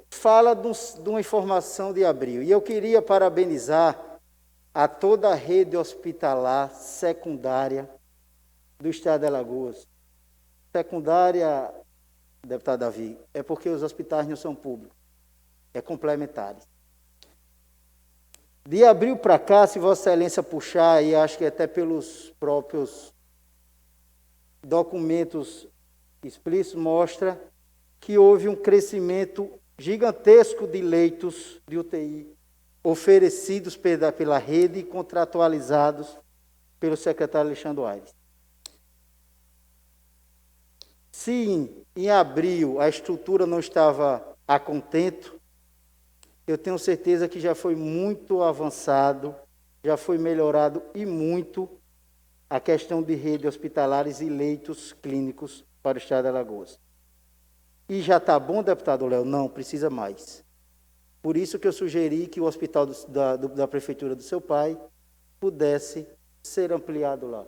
Fala de uma informação de abril, e eu queria parabenizar a toda a rede hospitalar secundária do estado de Alagoas. Secundária, deputado Davi, é porque os hospitais não são públicos, é complementares. De abril para cá, se Vossa Excelência puxar, e acho que até pelos próprios documentos explícitos, mostra que houve um crescimento gigantesco de leitos de UTI oferecidos pela rede e contratualizados pelo secretário Alexandre Aires. Se em abril a estrutura não estava a contento, eu tenho certeza que já foi muito avançado, já foi melhorado e muito a questão de rede hospitalares e leitos clínicos para o estado de Alagoas. E já está bom, deputado Léo? Não, precisa mais. Por isso que eu sugeri que o hospital da prefeitura do seu pai pudesse ser ampliado lá.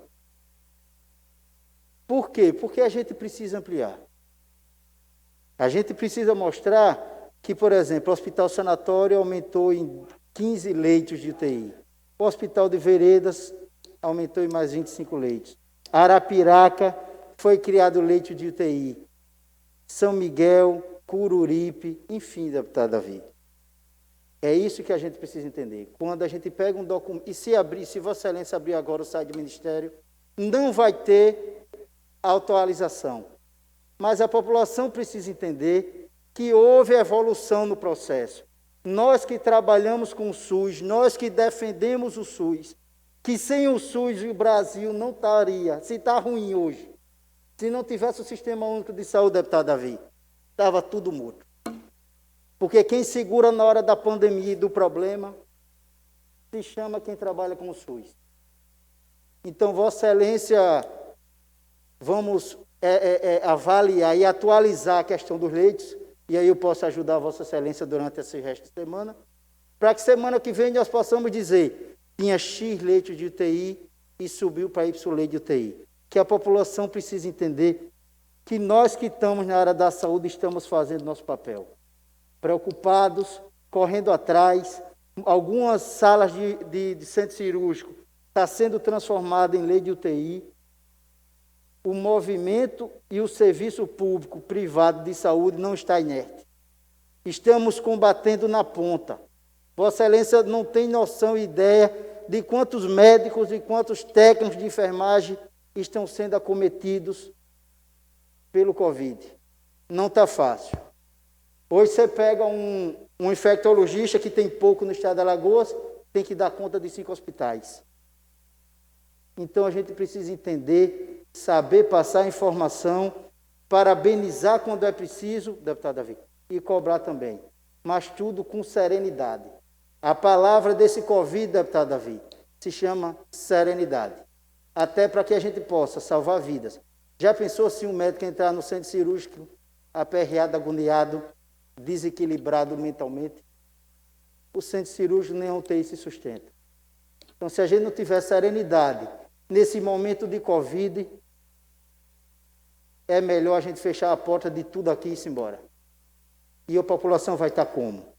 Por quê? Porque a gente precisa ampliar. A gente precisa mostrar que, por exemplo, o Hospital Sanatório aumentou em 15 leitos de UTI. O Hospital de Veredas aumentou em mais 25 leitos. Arapiraca foi criado leito de UTI. São Miguel, Cururipe, enfim, deputado Davi. É isso que a gente precisa entender. Quando a gente pega um documento, e se Vossa Excelência abrir agora o site do Ministério, não vai ter atualização. Mas a população precisa entender que houve evolução no processo. Nós que trabalhamos com o SUS, nós que defendemos o SUS, que sem o SUS o Brasil não estaria, se está ruim hoje, se não tivesse o Sistema Único de Saúde, deputado Davi, estava tudo morto. Porque quem segura na hora da pandemia e do problema se chama quem trabalha com o SUS. Então, Vossa Excelência, vamos avaliar e atualizar a questão dos leitos, e aí eu posso ajudar Vossa Excelência durante esse resto de semana, para que semana que vem nós possamos dizer, tinha X leitos de UTI e subiu para Y leito de UTI. Que a população precisa entender que nós que estamos na área da saúde estamos fazendo nosso papel. Preocupados correndo atrás. Algumas salas de centro cirúrgico estão sendo transformadas em lei de UTI. O movimento e o serviço público privado de saúde não está inerte. Estamos combatendo na ponta. Vossa Excelência não tem noção e ideia de quantos médicos e quantos técnicos de enfermagem estão sendo acometidos pelo Covid. Não está fácil. Hoje você pega um infectologista que tem pouco no estado de Alagoas, tem que dar conta de 5 hospitais. Então a gente precisa entender, saber passar informação, parabenizar quando é preciso, deputado Davi, e cobrar também, mas tudo com serenidade. A palavra desse Covid, deputado Davi, se chama serenidade, até para que a gente possa salvar vidas. Já pensou se um médico entrar no centro cirúrgico aperreado, agoniado, desequilibrado mentalmente? O centro cirúrgico nem a UTI se sustenta. Então, se a gente não tiver serenidade nesse momento de Covid, é melhor a gente fechar a porta de tudo aqui e ir embora. E a população vai estar como?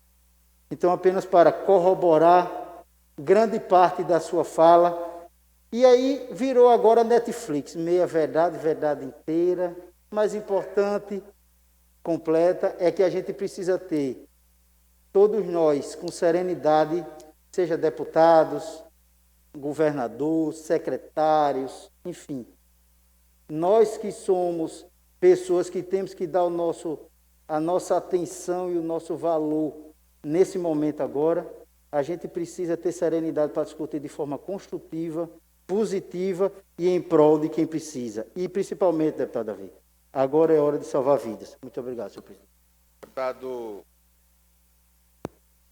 Então, apenas para corroborar grande parte da sua fala. E aí virou agora Netflix, meia verdade, verdade inteira. Mais importante, completa, é que a gente precisa ter, todos nós, com serenidade, seja deputados, governadores, secretários, enfim. Nós que somos pessoas que temos que dar a nossa atenção e o nosso valor nesse momento agora, a gente precisa ter serenidade para discutir de forma construtiva, positiva e em prol de quem precisa. E principalmente, deputado Davi, agora é hora de salvar vidas. Muito obrigado, senhor presidente. Deputado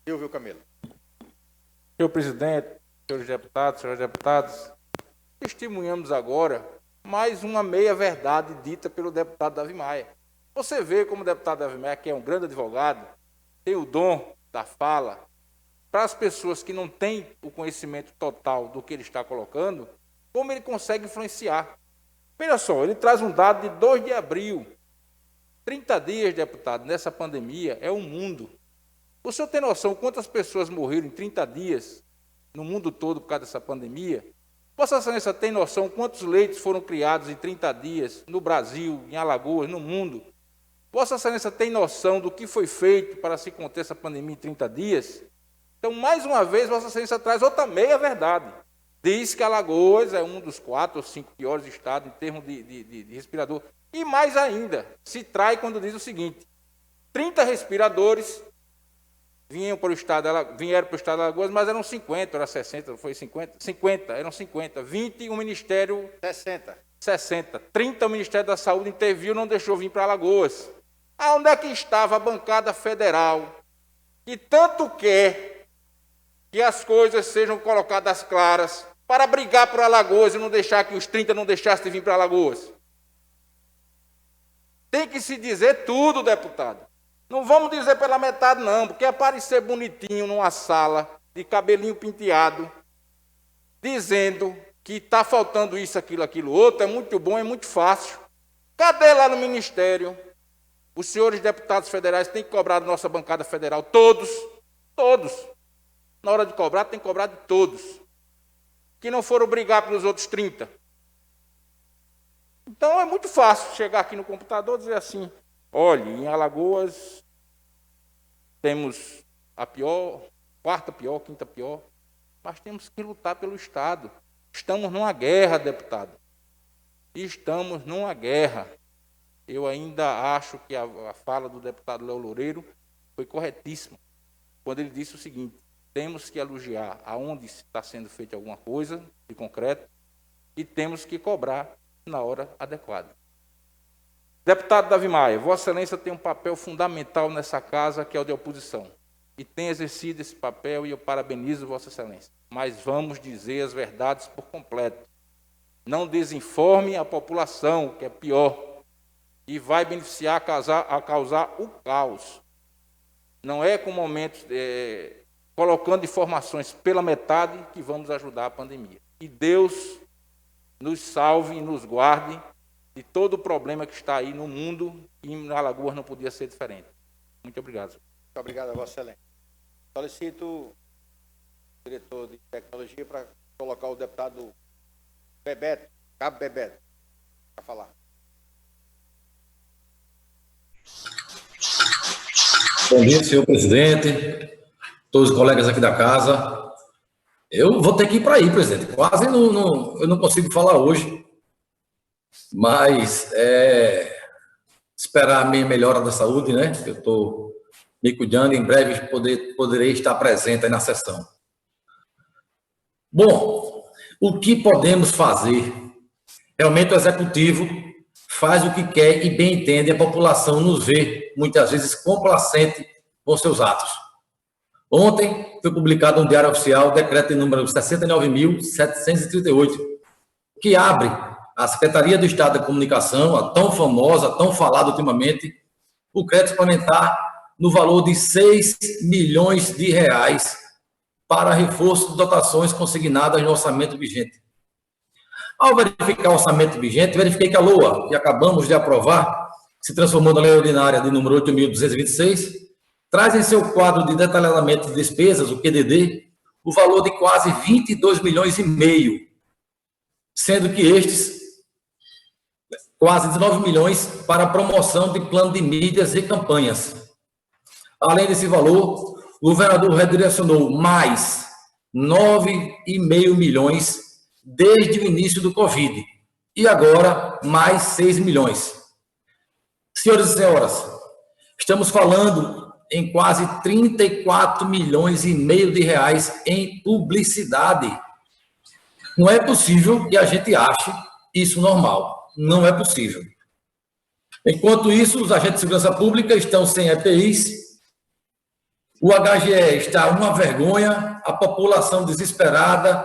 Silvio Camilo. Senhor presidente, senhores deputados, testemunhamos agora mais uma meia-verdade dita pelo deputado Davi Maia. Você vê como o deputado Davi Maia, que é um grande advogado, tem o dom da fala, para as pessoas que não têm o conhecimento total do que ele está colocando, como ele consegue influenciar. Veja só, ele traz um dado de 2 de abril. 30 dias, deputado, nessa pandemia é um mundo. O senhor tem noção quantas pessoas morreram em 30 dias no mundo todo por causa dessa pandemia? Vossa Excelência tem noção quantos leitos foram criados em 30 dias no Brasil, em Alagoas, no mundo? Vossa Excelência tem noção do que foi feito para se conter essa pandemia em 30 dias? Então, mais uma vez, Vossa Excelência traz outra meia-verdade. Diz que Alagoas é um dos 4 ou 5 piores estados em termos de respirador. E mais ainda, se trai quando diz o seguinte: 30 respiradores vieram para o estado de Alagoas, mas eram 50, era 60, foi 50? 50, eram 50. 20 o Ministério... 60. 30 o Ministério da Saúde interviu, não deixou vir para Alagoas. Aonde é que estava a bancada federal, que tanto quer que as coisas sejam colocadas claras, para brigar por Alagoas e não deixar que os 30 não deixassem de vir para Alagoas? Tem que se dizer tudo, deputado. Não vamos dizer pela metade, não, porque aparecer bonitinho numa sala, de cabelinho penteado, dizendo que está faltando isso, aquilo, outro, é muito bom, é muito fácil. Cadê lá no Ministério? Os senhores deputados federais têm que cobrar da nossa bancada federal, todos. Na hora de cobrar, tem que cobrar de todos. Que não foram brigar pelos outros 30. Então é muito fácil chegar aqui no computador e dizer assim: olha, em Alagoas temos a pior, 4ª pior, 5ª pior, mas temos que lutar pelo Estado. Estamos numa guerra, deputado. Estamos numa guerra. Eu ainda acho que a fala do deputado Léo Loureiro foi corretíssima, quando ele disse o seguinte: temos que elogiar aonde está sendo feita alguma coisa de concreto e temos que cobrar na hora adequada. Deputado Davi Maia, Vossa Excelência tem um papel fundamental nessa casa, que é o de oposição, e tem exercido esse papel, e eu parabenizo Vossa Excelência. Mas vamos dizer as verdades por completo. Não desinforme a população, que é pior, e vai beneficiar a causar o caos. Não é com momentos colocando informações pela metade que vamos ajudar a pandemia. E Deus nos salve e nos guarde de todo o problema que está aí no mundo, e em Alagoas não podia ser diferente. Muito obrigado. Muito obrigado a Vossa Excelência. Solicito o diretor de tecnologia para colocar o deputado Bebeto, Cabo Bebeto, para falar. Bom dia, senhor presidente, todos os colegas aqui da casa. Eu vou ter que ir para aí, presidente. Quase eu não consigo falar hoje, mas esperar a minha melhora da saúde, né? Eu estou me cuidando, em breve poderei estar presente aí na sessão. Bom, o que podemos fazer? Realmente o executivo faz o que quer e bem entende, a população nos vê, muitas vezes, complacente com seus atos. Ontem foi publicado no Diário Oficial o decreto de número 69.738, que abre a Secretaria do Estado da Comunicação, a tão famosa, tão falada ultimamente, o crédito suplementar no valor de 6 milhões de reais para reforço de dotações consignadas no orçamento vigente. Ao verificar o orçamento vigente, verifiquei que a LOA, que acabamos de aprovar, se transformou na Lei Ordinária de número 8.226, traz em seu quadro de detalhamento de despesas, o QDD, o valor de quase 22 milhões e meio, sendo que estes, quase 19 milhões para a promoção de plano de mídias e campanhas. Além desse valor, o governador redirecionou mais 9,5 milhões desde o início do Covid, e agora mais 6 milhões. Senhoras e senhoras, estamos falando em quase 34 milhões e meio de reais em publicidade. Não é possível que a gente ache isso normal. Não é possível. Enquanto isso, os agentes de segurança pública estão sem EPIs, o HGE está uma vergonha, a população desesperada,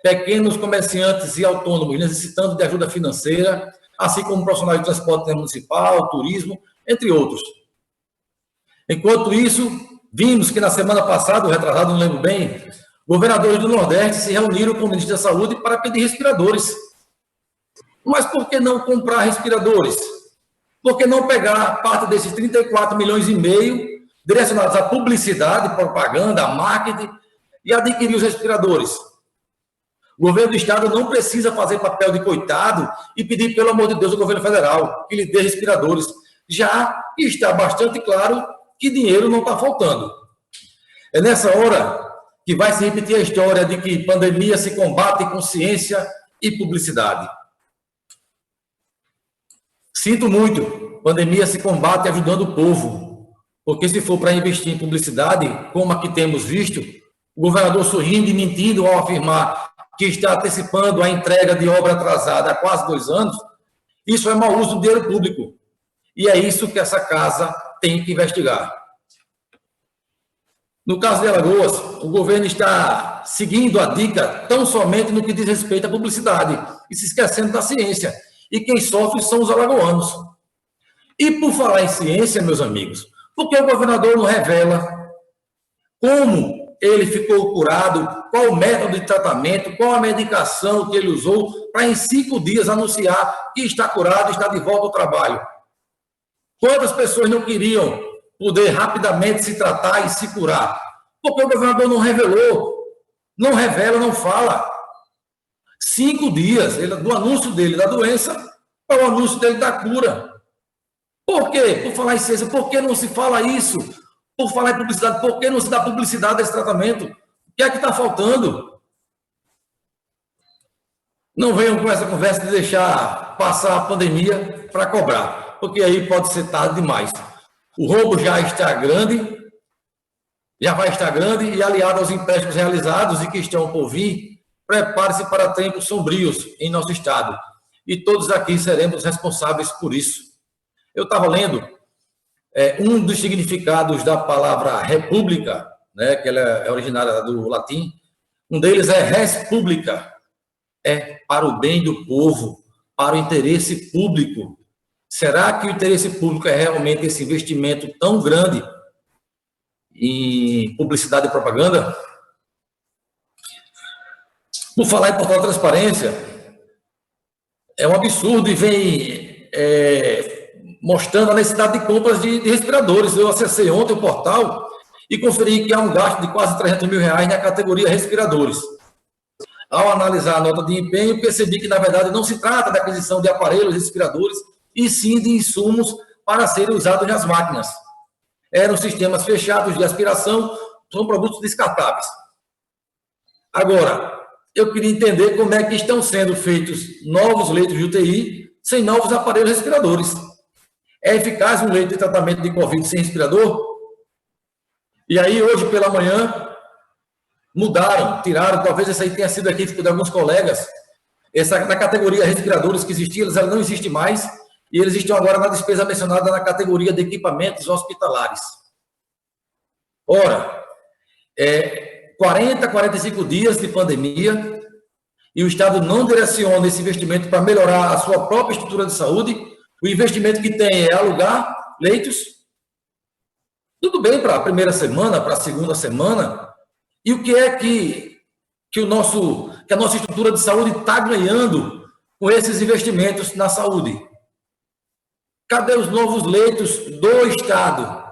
pequenos comerciantes e autônomos necessitando de ajuda financeira, assim como profissionais de transporte municipal, turismo, entre outros. Enquanto isso, vimos que na semana passada, o retrasado, não lembro bem, governadores do Nordeste se reuniram com o ministro da Saúde para pedir respiradores. Mas por que não comprar respiradores? Por que não pegar parte desses 34 milhões e meio direcionados à publicidade, propaganda, marketing e adquirir os respiradores? O governo do Estado não precisa fazer papel de coitado e pedir, pelo amor de Deus, ao governo federal que lhe dê respiradores, já que está bastante claro que dinheiro não está faltando. É nessa hora que vai se repetir a história de que pandemia se combate com ciência e publicidade. Sinto muito, pandemia se combate ajudando o povo, porque se for para investir em publicidade, como a que temos visto, o governador sorrindo e mentindo ao afirmar que está antecipando a entrega de obra atrasada há quase 2 anos, isso é mau uso do dinheiro público. E é isso que essa casa tem que investigar. No caso de Alagoas, o governo está seguindo a dica tão somente no que diz respeito à publicidade e se esquecendo da ciência. E quem sofre são os alagoanos. E por falar em ciência, meus amigos, por que o governador não revela como ele ficou curado, qual o método de tratamento, qual a medicação que ele usou, para em 5 dias anunciar que está curado e está de volta ao trabalho? Quantas pessoas não queriam poder rapidamente se tratar e se curar? Porque o governador não revelou, não revela, não fala. 5 dias do anúncio dele da doença para o anúncio dele da cura. Por quê? Por falar em ciência, por que não se fala isso? Por falar em publicidade, por que não se dá publicidade a esse tratamento? O que é que está faltando? Não venham com essa conversa de deixar passar a pandemia para cobrar, porque aí pode ser tarde demais. O roubo já está grande, já vai estar grande, e aliado aos empréstimos realizados e que estão por vir, prepare-se para tempos sombrios em nosso estado. E todos aqui seremos responsáveis por isso. Eu estava lendo um dos significados da palavra república, né, que ela é originária do latim. Um deles é res publica, é para o bem do povo, para o interesse público. Será que o interesse público é realmente esse investimento tão grande em publicidade e propaganda? Por falar em portal de transparência, é um absurdo e vem mostrando a necessidade de compras de respiradores. Eu acessei ontem o portal e conferi que há um gasto de quase R$300 mil na categoria respiradores. Ao analisar a nota de empenho, percebi que, na verdade, não se trata da aquisição de aparelhos respiradores, e sim de insumos para serem usados nas máquinas. Eram sistemas fechados de aspiração, são produtos descartáveis. Agora, eu queria entender como é que estão sendo feitos novos leitos de UTI sem novos aparelhos respiradores. É eficaz um leito de tratamento de Covid sem respirador? E aí, hoje pela manhã, mudaram, tiraram, talvez essa aí tenha sido aqui de alguns colegas, essa na categoria respiradores que existia, ela não existe mais, e eles estão agora na despesa mencionada na categoria de equipamentos hospitalares. Ora, 40, 45 dias de pandemia, e o Estado não direciona esse investimento para melhorar a sua própria estrutura de saúde, o investimento que tem é alugar leitos, tudo bem para a primeira semana, para a segunda semana, e o que é que a nossa estrutura de saúde está ganhando com esses investimentos na saúde? Cadê os novos leitos do Estado?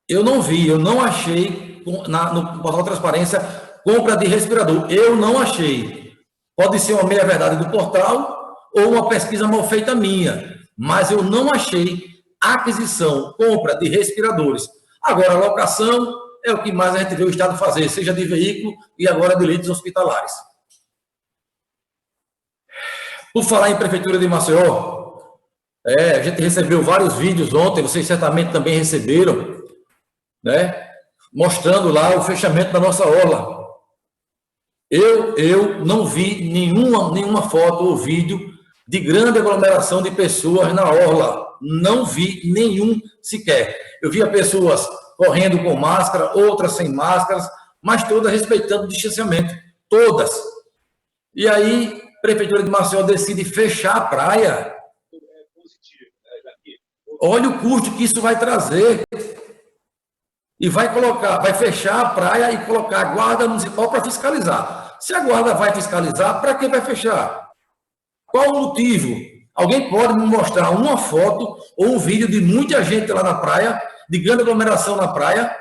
Eu não vi, eu não achei no portal Transparência compra de respirador. Eu não achei. Pode ser uma meia-verdade do portal ou uma pesquisa mal feita minha, mas eu não achei aquisição, compra de respiradores. Agora, a locação é o que mais a gente vê o Estado fazer, seja de veículo e agora de leitos hospitalares. Por falar em Prefeitura de Maceió, a gente recebeu vários vídeos ontem, vocês certamente também receberam, né? Mostrando lá o fechamento da nossa orla. Eu não vi nenhuma foto ou vídeo de grande aglomeração de pessoas na orla. Não vi nenhum sequer. Eu via pessoas correndo com máscara, outras sem máscaras, mas todas respeitando o distanciamento. Todas. E aí, a Prefeitura de Maceió decide fechar a praia. Olha o custo que isso vai trazer. E vai fechar a praia e colocar a guarda municipal para fiscalizar. Se a guarda vai fiscalizar, para que vai fechar? Qual o motivo? Alguém pode me mostrar uma foto ou um vídeo de muita gente lá na praia, de grande aglomeração na praia?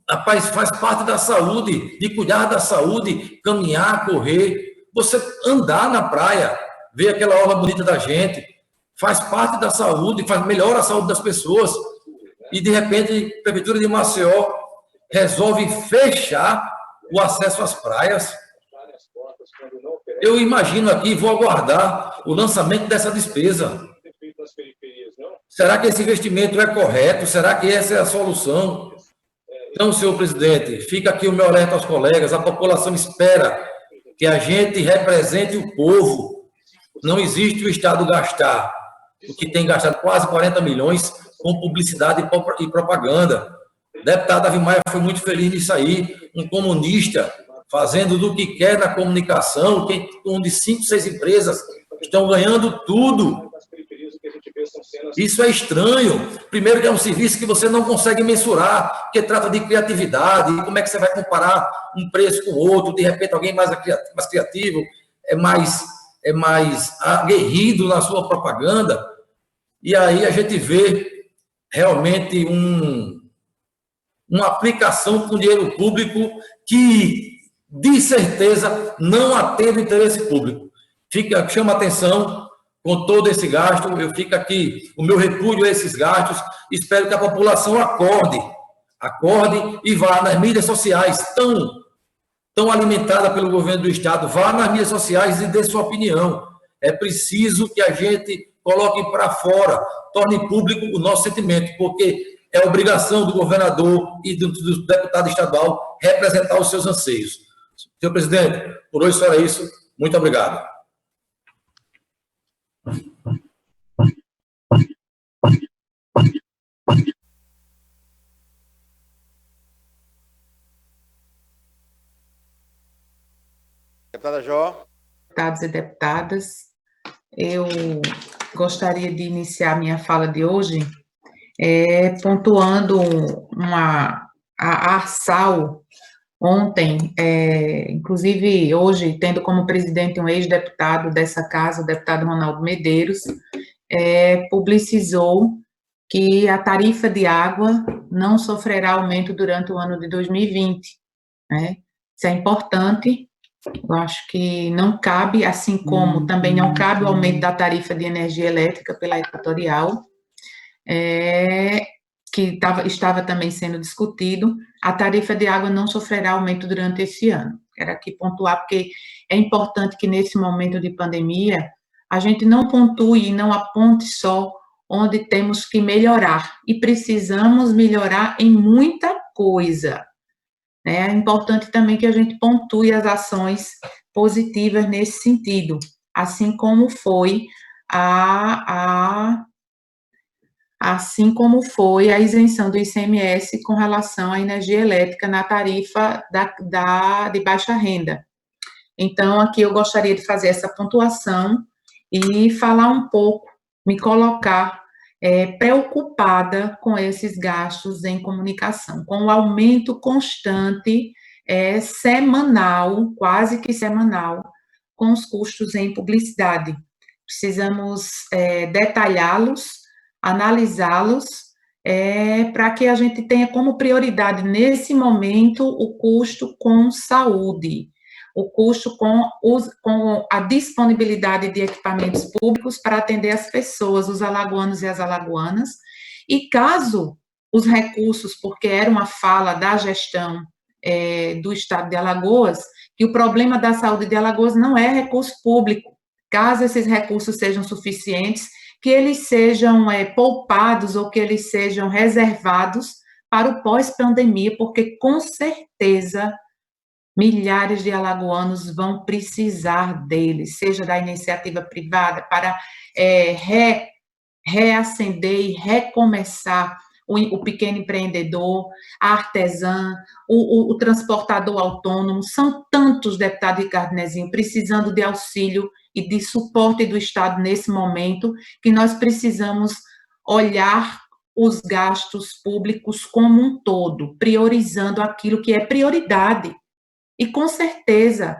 Rapaz, faz parte da saúde, de cuidar da saúde, caminhar, correr, você andar na praia, ver aquela orla bonita da gente, faz parte da saúde, melhora a saúde das pessoas. E, de repente, a Prefeitura de Maceió resolve fechar o acesso às praias. Eu imagino aqui, vou aguardar o lançamento dessa despesa. Será que esse investimento é correto? Será que essa é a solução? Então, senhor presidente, fica aqui o meu alerta aos colegas, a população espera que a gente represente o povo. Não existe o Estado gastar o que tem gastado quase 40 milhões com publicidade e propaganda. O deputado Davi Maia foi muito feliz nisso aí, um comunista fazendo do que quer na comunicação, onde 5, 6 empresas estão ganhando tudo. Isso é estranho. Primeiro que é um serviço que você não consegue mensurar, porque trata de criatividade, como é que você vai comparar um preço com o outro, de repente alguém mais criativo, é mais aguerrido na sua propaganda, e aí a gente vê realmente uma aplicação com dinheiro público que, de certeza, não atende o interesse público. Chama atenção com todo esse gasto, eu fico aqui, o meu repúdio a esses gastos, espero que a população acorde e vá nas mídias sociais, tão alimentada pelo governo do Estado, vá nas mídias sociais e dê sua opinião. É preciso que a gente coloque para fora, torne público o nosso sentimento, porque é obrigação do governador e do deputado estadual representar os seus anseios. Senhor presidente, por hoje só era isso. Muito obrigado. Deputada Jó. Deputados e deputadas, eu gostaria de iniciar minha fala de hoje pontuando a ARSAL ontem, inclusive hoje, tendo como presidente um ex-deputado dessa casa, o deputado Ronaldo Medeiros, publicizou que a tarifa de água não sofrerá aumento durante o ano de 2020, né? Isso é importante, eu acho que não cabe, assim como também não cabe o aumento da tarifa de energia elétrica pela Equatorial, que estava também sendo discutido, a tarifa de água não sofrerá aumento durante esse ano. Quero aqui pontuar, porque é importante que nesse momento de pandemia, a gente não pontue e não aponte só onde temos que melhorar, e precisamos melhorar em muita coisa. É importante também que a gente pontue as ações positivas nesse sentido, assim como foi a isenção do ICMS com relação à energia elétrica na tarifa de baixa renda. Então, aqui eu gostaria de fazer essa pontuação e falar um pouco, me colocar preocupada com esses gastos em comunicação, com o aumento constante, semanal, quase que semanal, com os custos em publicidade. Precisamos detalhá-los, analisá-los, para que a gente tenha como prioridade, nesse momento, o custo com saúde, o custo com a disponibilidade de equipamentos públicos para atender as pessoas, os alagoanos e as alagoanas, e caso os recursos, porque era uma fala da gestão do Estado de Alagoas, que o problema da saúde de Alagoas não é recurso público, caso esses recursos sejam suficientes, que eles sejam poupados ou que eles sejam reservados para o pós-pandemia, porque com certeza milhares de alagoanos vão precisar deles, seja da iniciativa privada, para reacender e recomeçar o pequeno empreendedor, a artesã, o transportador autônomo. São tantos, deputado Ricardo Nezinho, precisando de auxílio e de suporte do Estado nesse momento, que nós precisamos olhar os gastos públicos como um todo, priorizando aquilo que é prioridade. E, com certeza,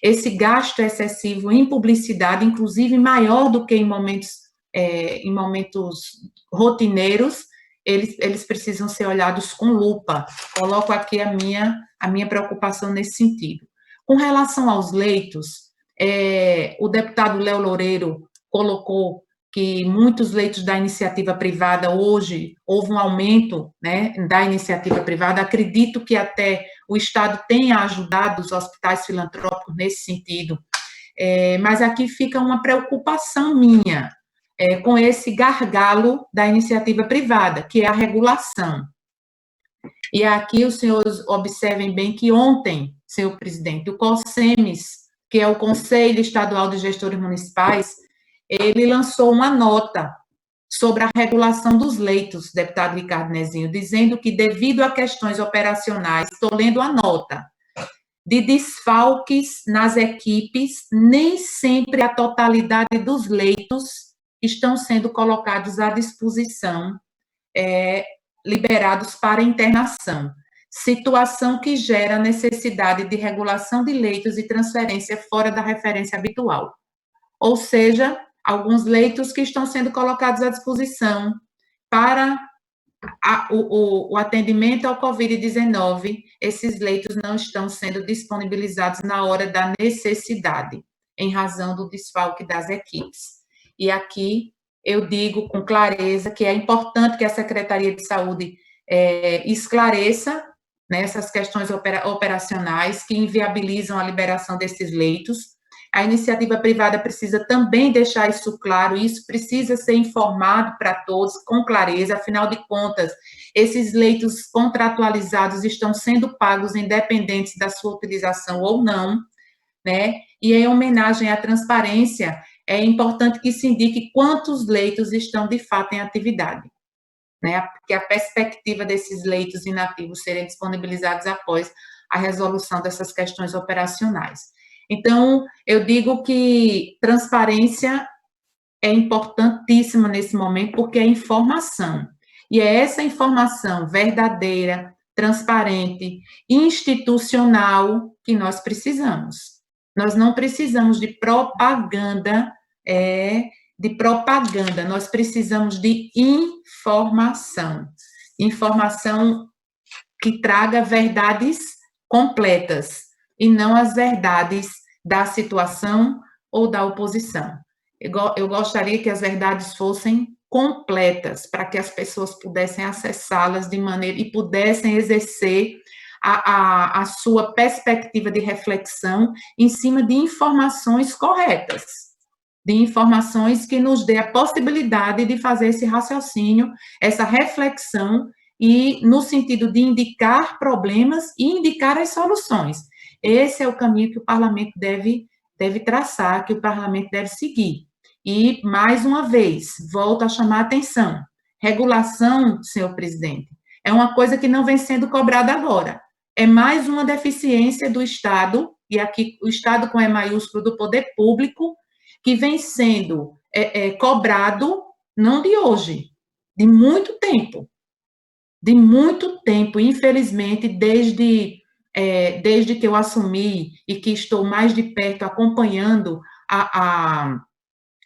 esse gasto excessivo em publicidade, inclusive maior do que em momentos rotineiros, eles precisam ser olhados com lupa. Coloco aqui a minha preocupação nesse sentido. Com relação aos leitos, o deputado Léo Loureiro colocou que muitos leitos da iniciativa privada, hoje, houve um aumento, né, da iniciativa privada. Acredito que até o Estado tenha ajudado os hospitais filantrópicos nesse sentido, mas aqui fica uma preocupação minha com esse gargalo da iniciativa privada, que é a regulação. E aqui os senhores observem bem que ontem, senhor presidente, o COSEMES, que é o Conselho Estadual de Gestores Municipais, ele lançou uma nota sobre a regulação dos leitos, deputado Ricardo Nezinho, dizendo que, devido a questões operacionais, estou lendo a nota, de desfalques nas equipes, nem sempre a totalidade dos leitos estão sendo colocados à disposição, liberados para internação, situação que gera necessidade de regulação de leitos e transferência fora da referência habitual. Ou seja, alguns leitos que estão sendo colocados à disposição para o atendimento ao Covid-19, esses leitos não estão sendo disponibilizados na hora da necessidade, em razão do desfalque das equipes. E aqui eu digo com clareza que é importante que a Secretaria de Saúde esclareça, né, essas questões operacionais que inviabilizam a liberação desses leitos. A iniciativa privada precisa também deixar isso claro, e isso precisa ser informado para todos com clareza. Afinal de contas, esses leitos contratualizados estão sendo pagos independentes da sua utilização ou não, né? E em homenagem à transparência, é importante que se indique quantos leitos estão de fato em atividade, né? Porque a perspectiva desses leitos inativos serem disponibilizados após a resolução dessas questões operacionais. Então, eu digo que transparência é importantíssima nesse momento, porque é informação. E é essa informação verdadeira, transparente, institucional que nós precisamos. Nós não precisamos de propaganda de propaganda, nós precisamos de informação. Informação que traga verdades completas e não as verdades da situação ou da oposição. Eu gostaria que as verdades fossem completas, para que as pessoas pudessem acessá-las de maneira e pudessem exercer a sua perspectiva de reflexão em cima de informações corretas, de informações que nos dê a possibilidade de fazer esse raciocínio, essa reflexão, e no sentido de indicar problemas e indicar as soluções. Esse é o caminho que o parlamento deve traçar, que o parlamento deve seguir. E, mais uma vez, volto a chamar a atenção, regulação, senhor presidente, é uma coisa que não vem sendo cobrada agora. É mais uma deficiência do Estado, e aqui o Estado com E maiúsculo, do poder público, que vem sendo cobrado, não de hoje, de muito tempo. De muito tempo, infelizmente, desde que eu assumi e que estou mais de perto acompanhando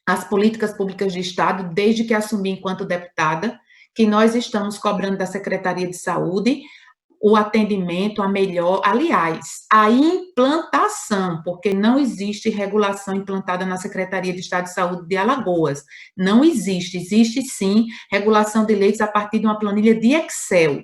as políticas públicas de Estado, desde que assumi enquanto deputada, que nós estamos cobrando da Secretaria de Saúde o atendimento, aliás, a implantação, porque não existe regulação implantada na Secretaria de Estado de Saúde de Alagoas. Não existe. Existe, sim, regulação de leitos a partir de uma planilha de Excel.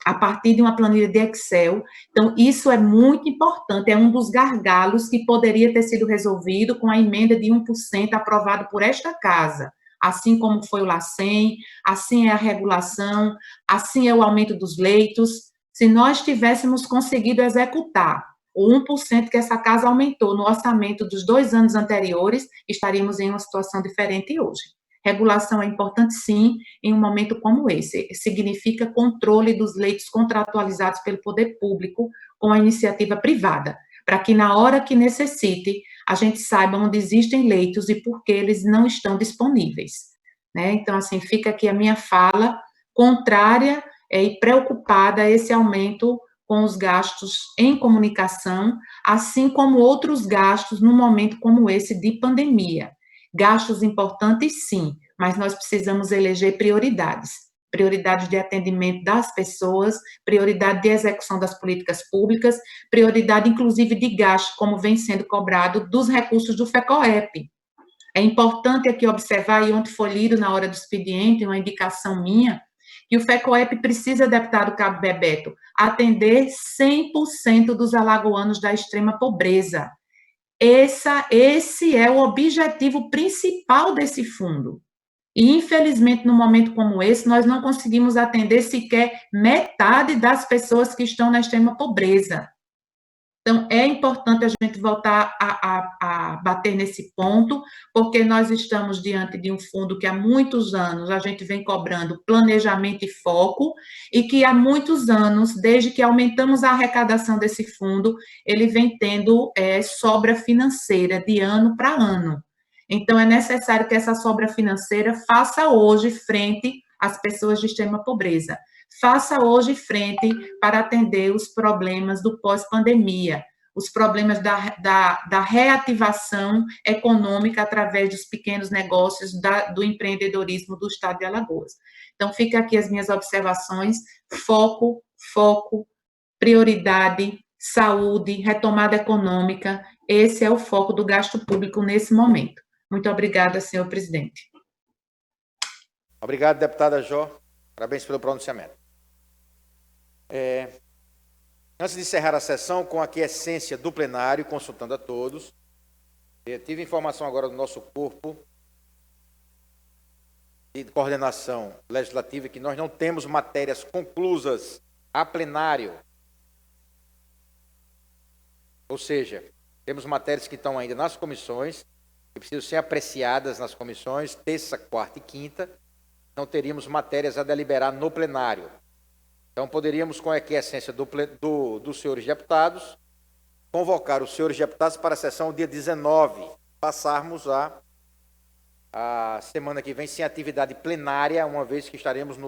A partir de uma planilha de Excel. Então, isso é muito importante, é um dos gargalos que poderia ter sido resolvido com a emenda de 1% aprovada por esta casa. Assim como foi o LACEN, assim é a regulação, assim é o aumento dos leitos. Se nós tivéssemos conseguido executar o 1% que essa casa aumentou no orçamento dos 2 anos anteriores, estaríamos em uma situação diferente hoje. Regulação é importante, sim, em um momento como esse. Significa controle dos leitos contratualizados pelo poder público com a iniciativa privada, para que na hora que necessite, a gente saiba onde existem leitos e por que eles não estão disponíveis. Né? Então, assim, fica aqui a minha fala contrária e preocupada a esse aumento com os gastos em comunicação, assim como outros gastos num momento como esse de pandemia. Gastos importantes, sim, mas nós precisamos eleger prioridades. Prioridade de atendimento das pessoas, prioridade de execução das políticas públicas, prioridade, inclusive, de gasto, como vem sendo cobrado, dos recursos do FECOEP. É importante aqui observar, e ontem foi lido na hora do expediente, uma indicação minha, que o FECOEP precisa, deputado Cabo Bebeto, atender 100% dos alagoanos da extrema pobreza. Esse é o objetivo principal desse fundo. E, infelizmente, num momento como esse, nós não conseguimos atender sequer metade das pessoas que estão na extrema pobreza. Então, é importante a gente voltar a bater nesse ponto, porque nós estamos diante de um fundo que há muitos anos a gente vem cobrando planejamento e foco, e que há muitos anos, desde que aumentamos a arrecadação desse fundo, ele vem tendo sobra financeira de ano para ano. Então, é necessário que essa sobra financeira faça hoje frente às pessoas de extrema pobreza. Faça hoje frente para atender os problemas do pós-pandemia, os problemas da reativação econômica através dos pequenos negócios, do empreendedorismo do Estado de Alagoas. Então, fica aqui as minhas observações: foco, prioridade, saúde, retomada econômica. Esse é o foco do gasto público nesse momento. Muito obrigada, senhor presidente. Obrigado, deputada Jó. Parabéns pelo pronunciamento. Antes de encerrar a sessão, com a aquiescência do plenário, consultando a todos, tive informação agora do nosso corpo de coordenação legislativa que nós não temos matérias conclusas a plenário. Ou seja, temos matérias que estão ainda nas comissões, que precisam ser apreciadas nas comissões, terça, quarta e quinta. Não teríamos matérias a deliberar no plenário. Então, poderíamos, com a aquiescência dos senhores deputados, convocar os senhores deputados para a sessão dia 19, passarmos a semana que vem sem atividade plenária, uma vez que estaremos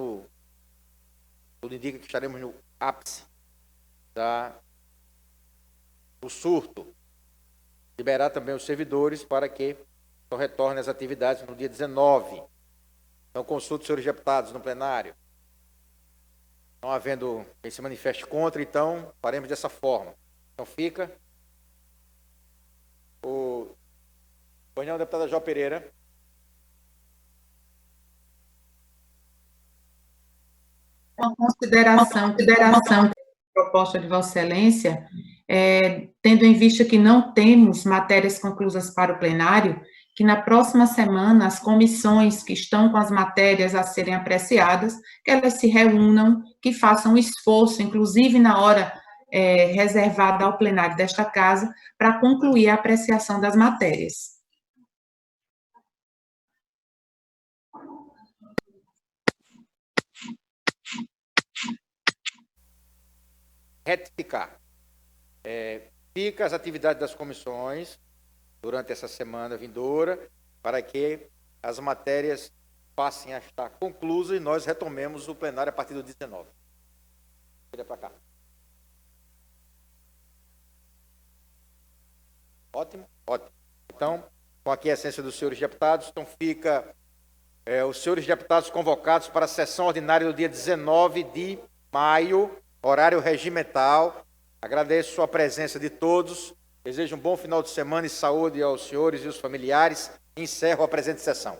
tudo indica que estaremos no ápice do surto. Liberar também os servidores para que Então, retorne às atividades no dia 19. Então, consulto os senhores deputados no plenário. Não havendo quem se manifeste contra, então, faremos dessa forma. Então, fica o opinião da deputada Jó Pereira. Uma consideração proposta de Vossa Excelência, tendo em vista que não temos matérias conclusas para o plenário, que na próxima semana as comissões que estão com as matérias a serem apreciadas, que elas se reúnam, que façam um esforço, inclusive na hora reservada ao plenário desta casa, para concluir a apreciação das matérias. Retificar. Fica as atividades das comissões durante essa semana vindoura, para que as matérias passem a estar conclusas e nós retomemos o plenário a partir do 19. Vira para cá. Ótimo, ótimo. Então, com a aquiescência dos senhores deputados, então fica os senhores deputados convocados para a sessão ordinária do dia 19 de maio, horário regimental. Agradeço a presença de todos. Desejo um bom final de semana e saúde aos senhores e os familiares. Encerro a presente sessão.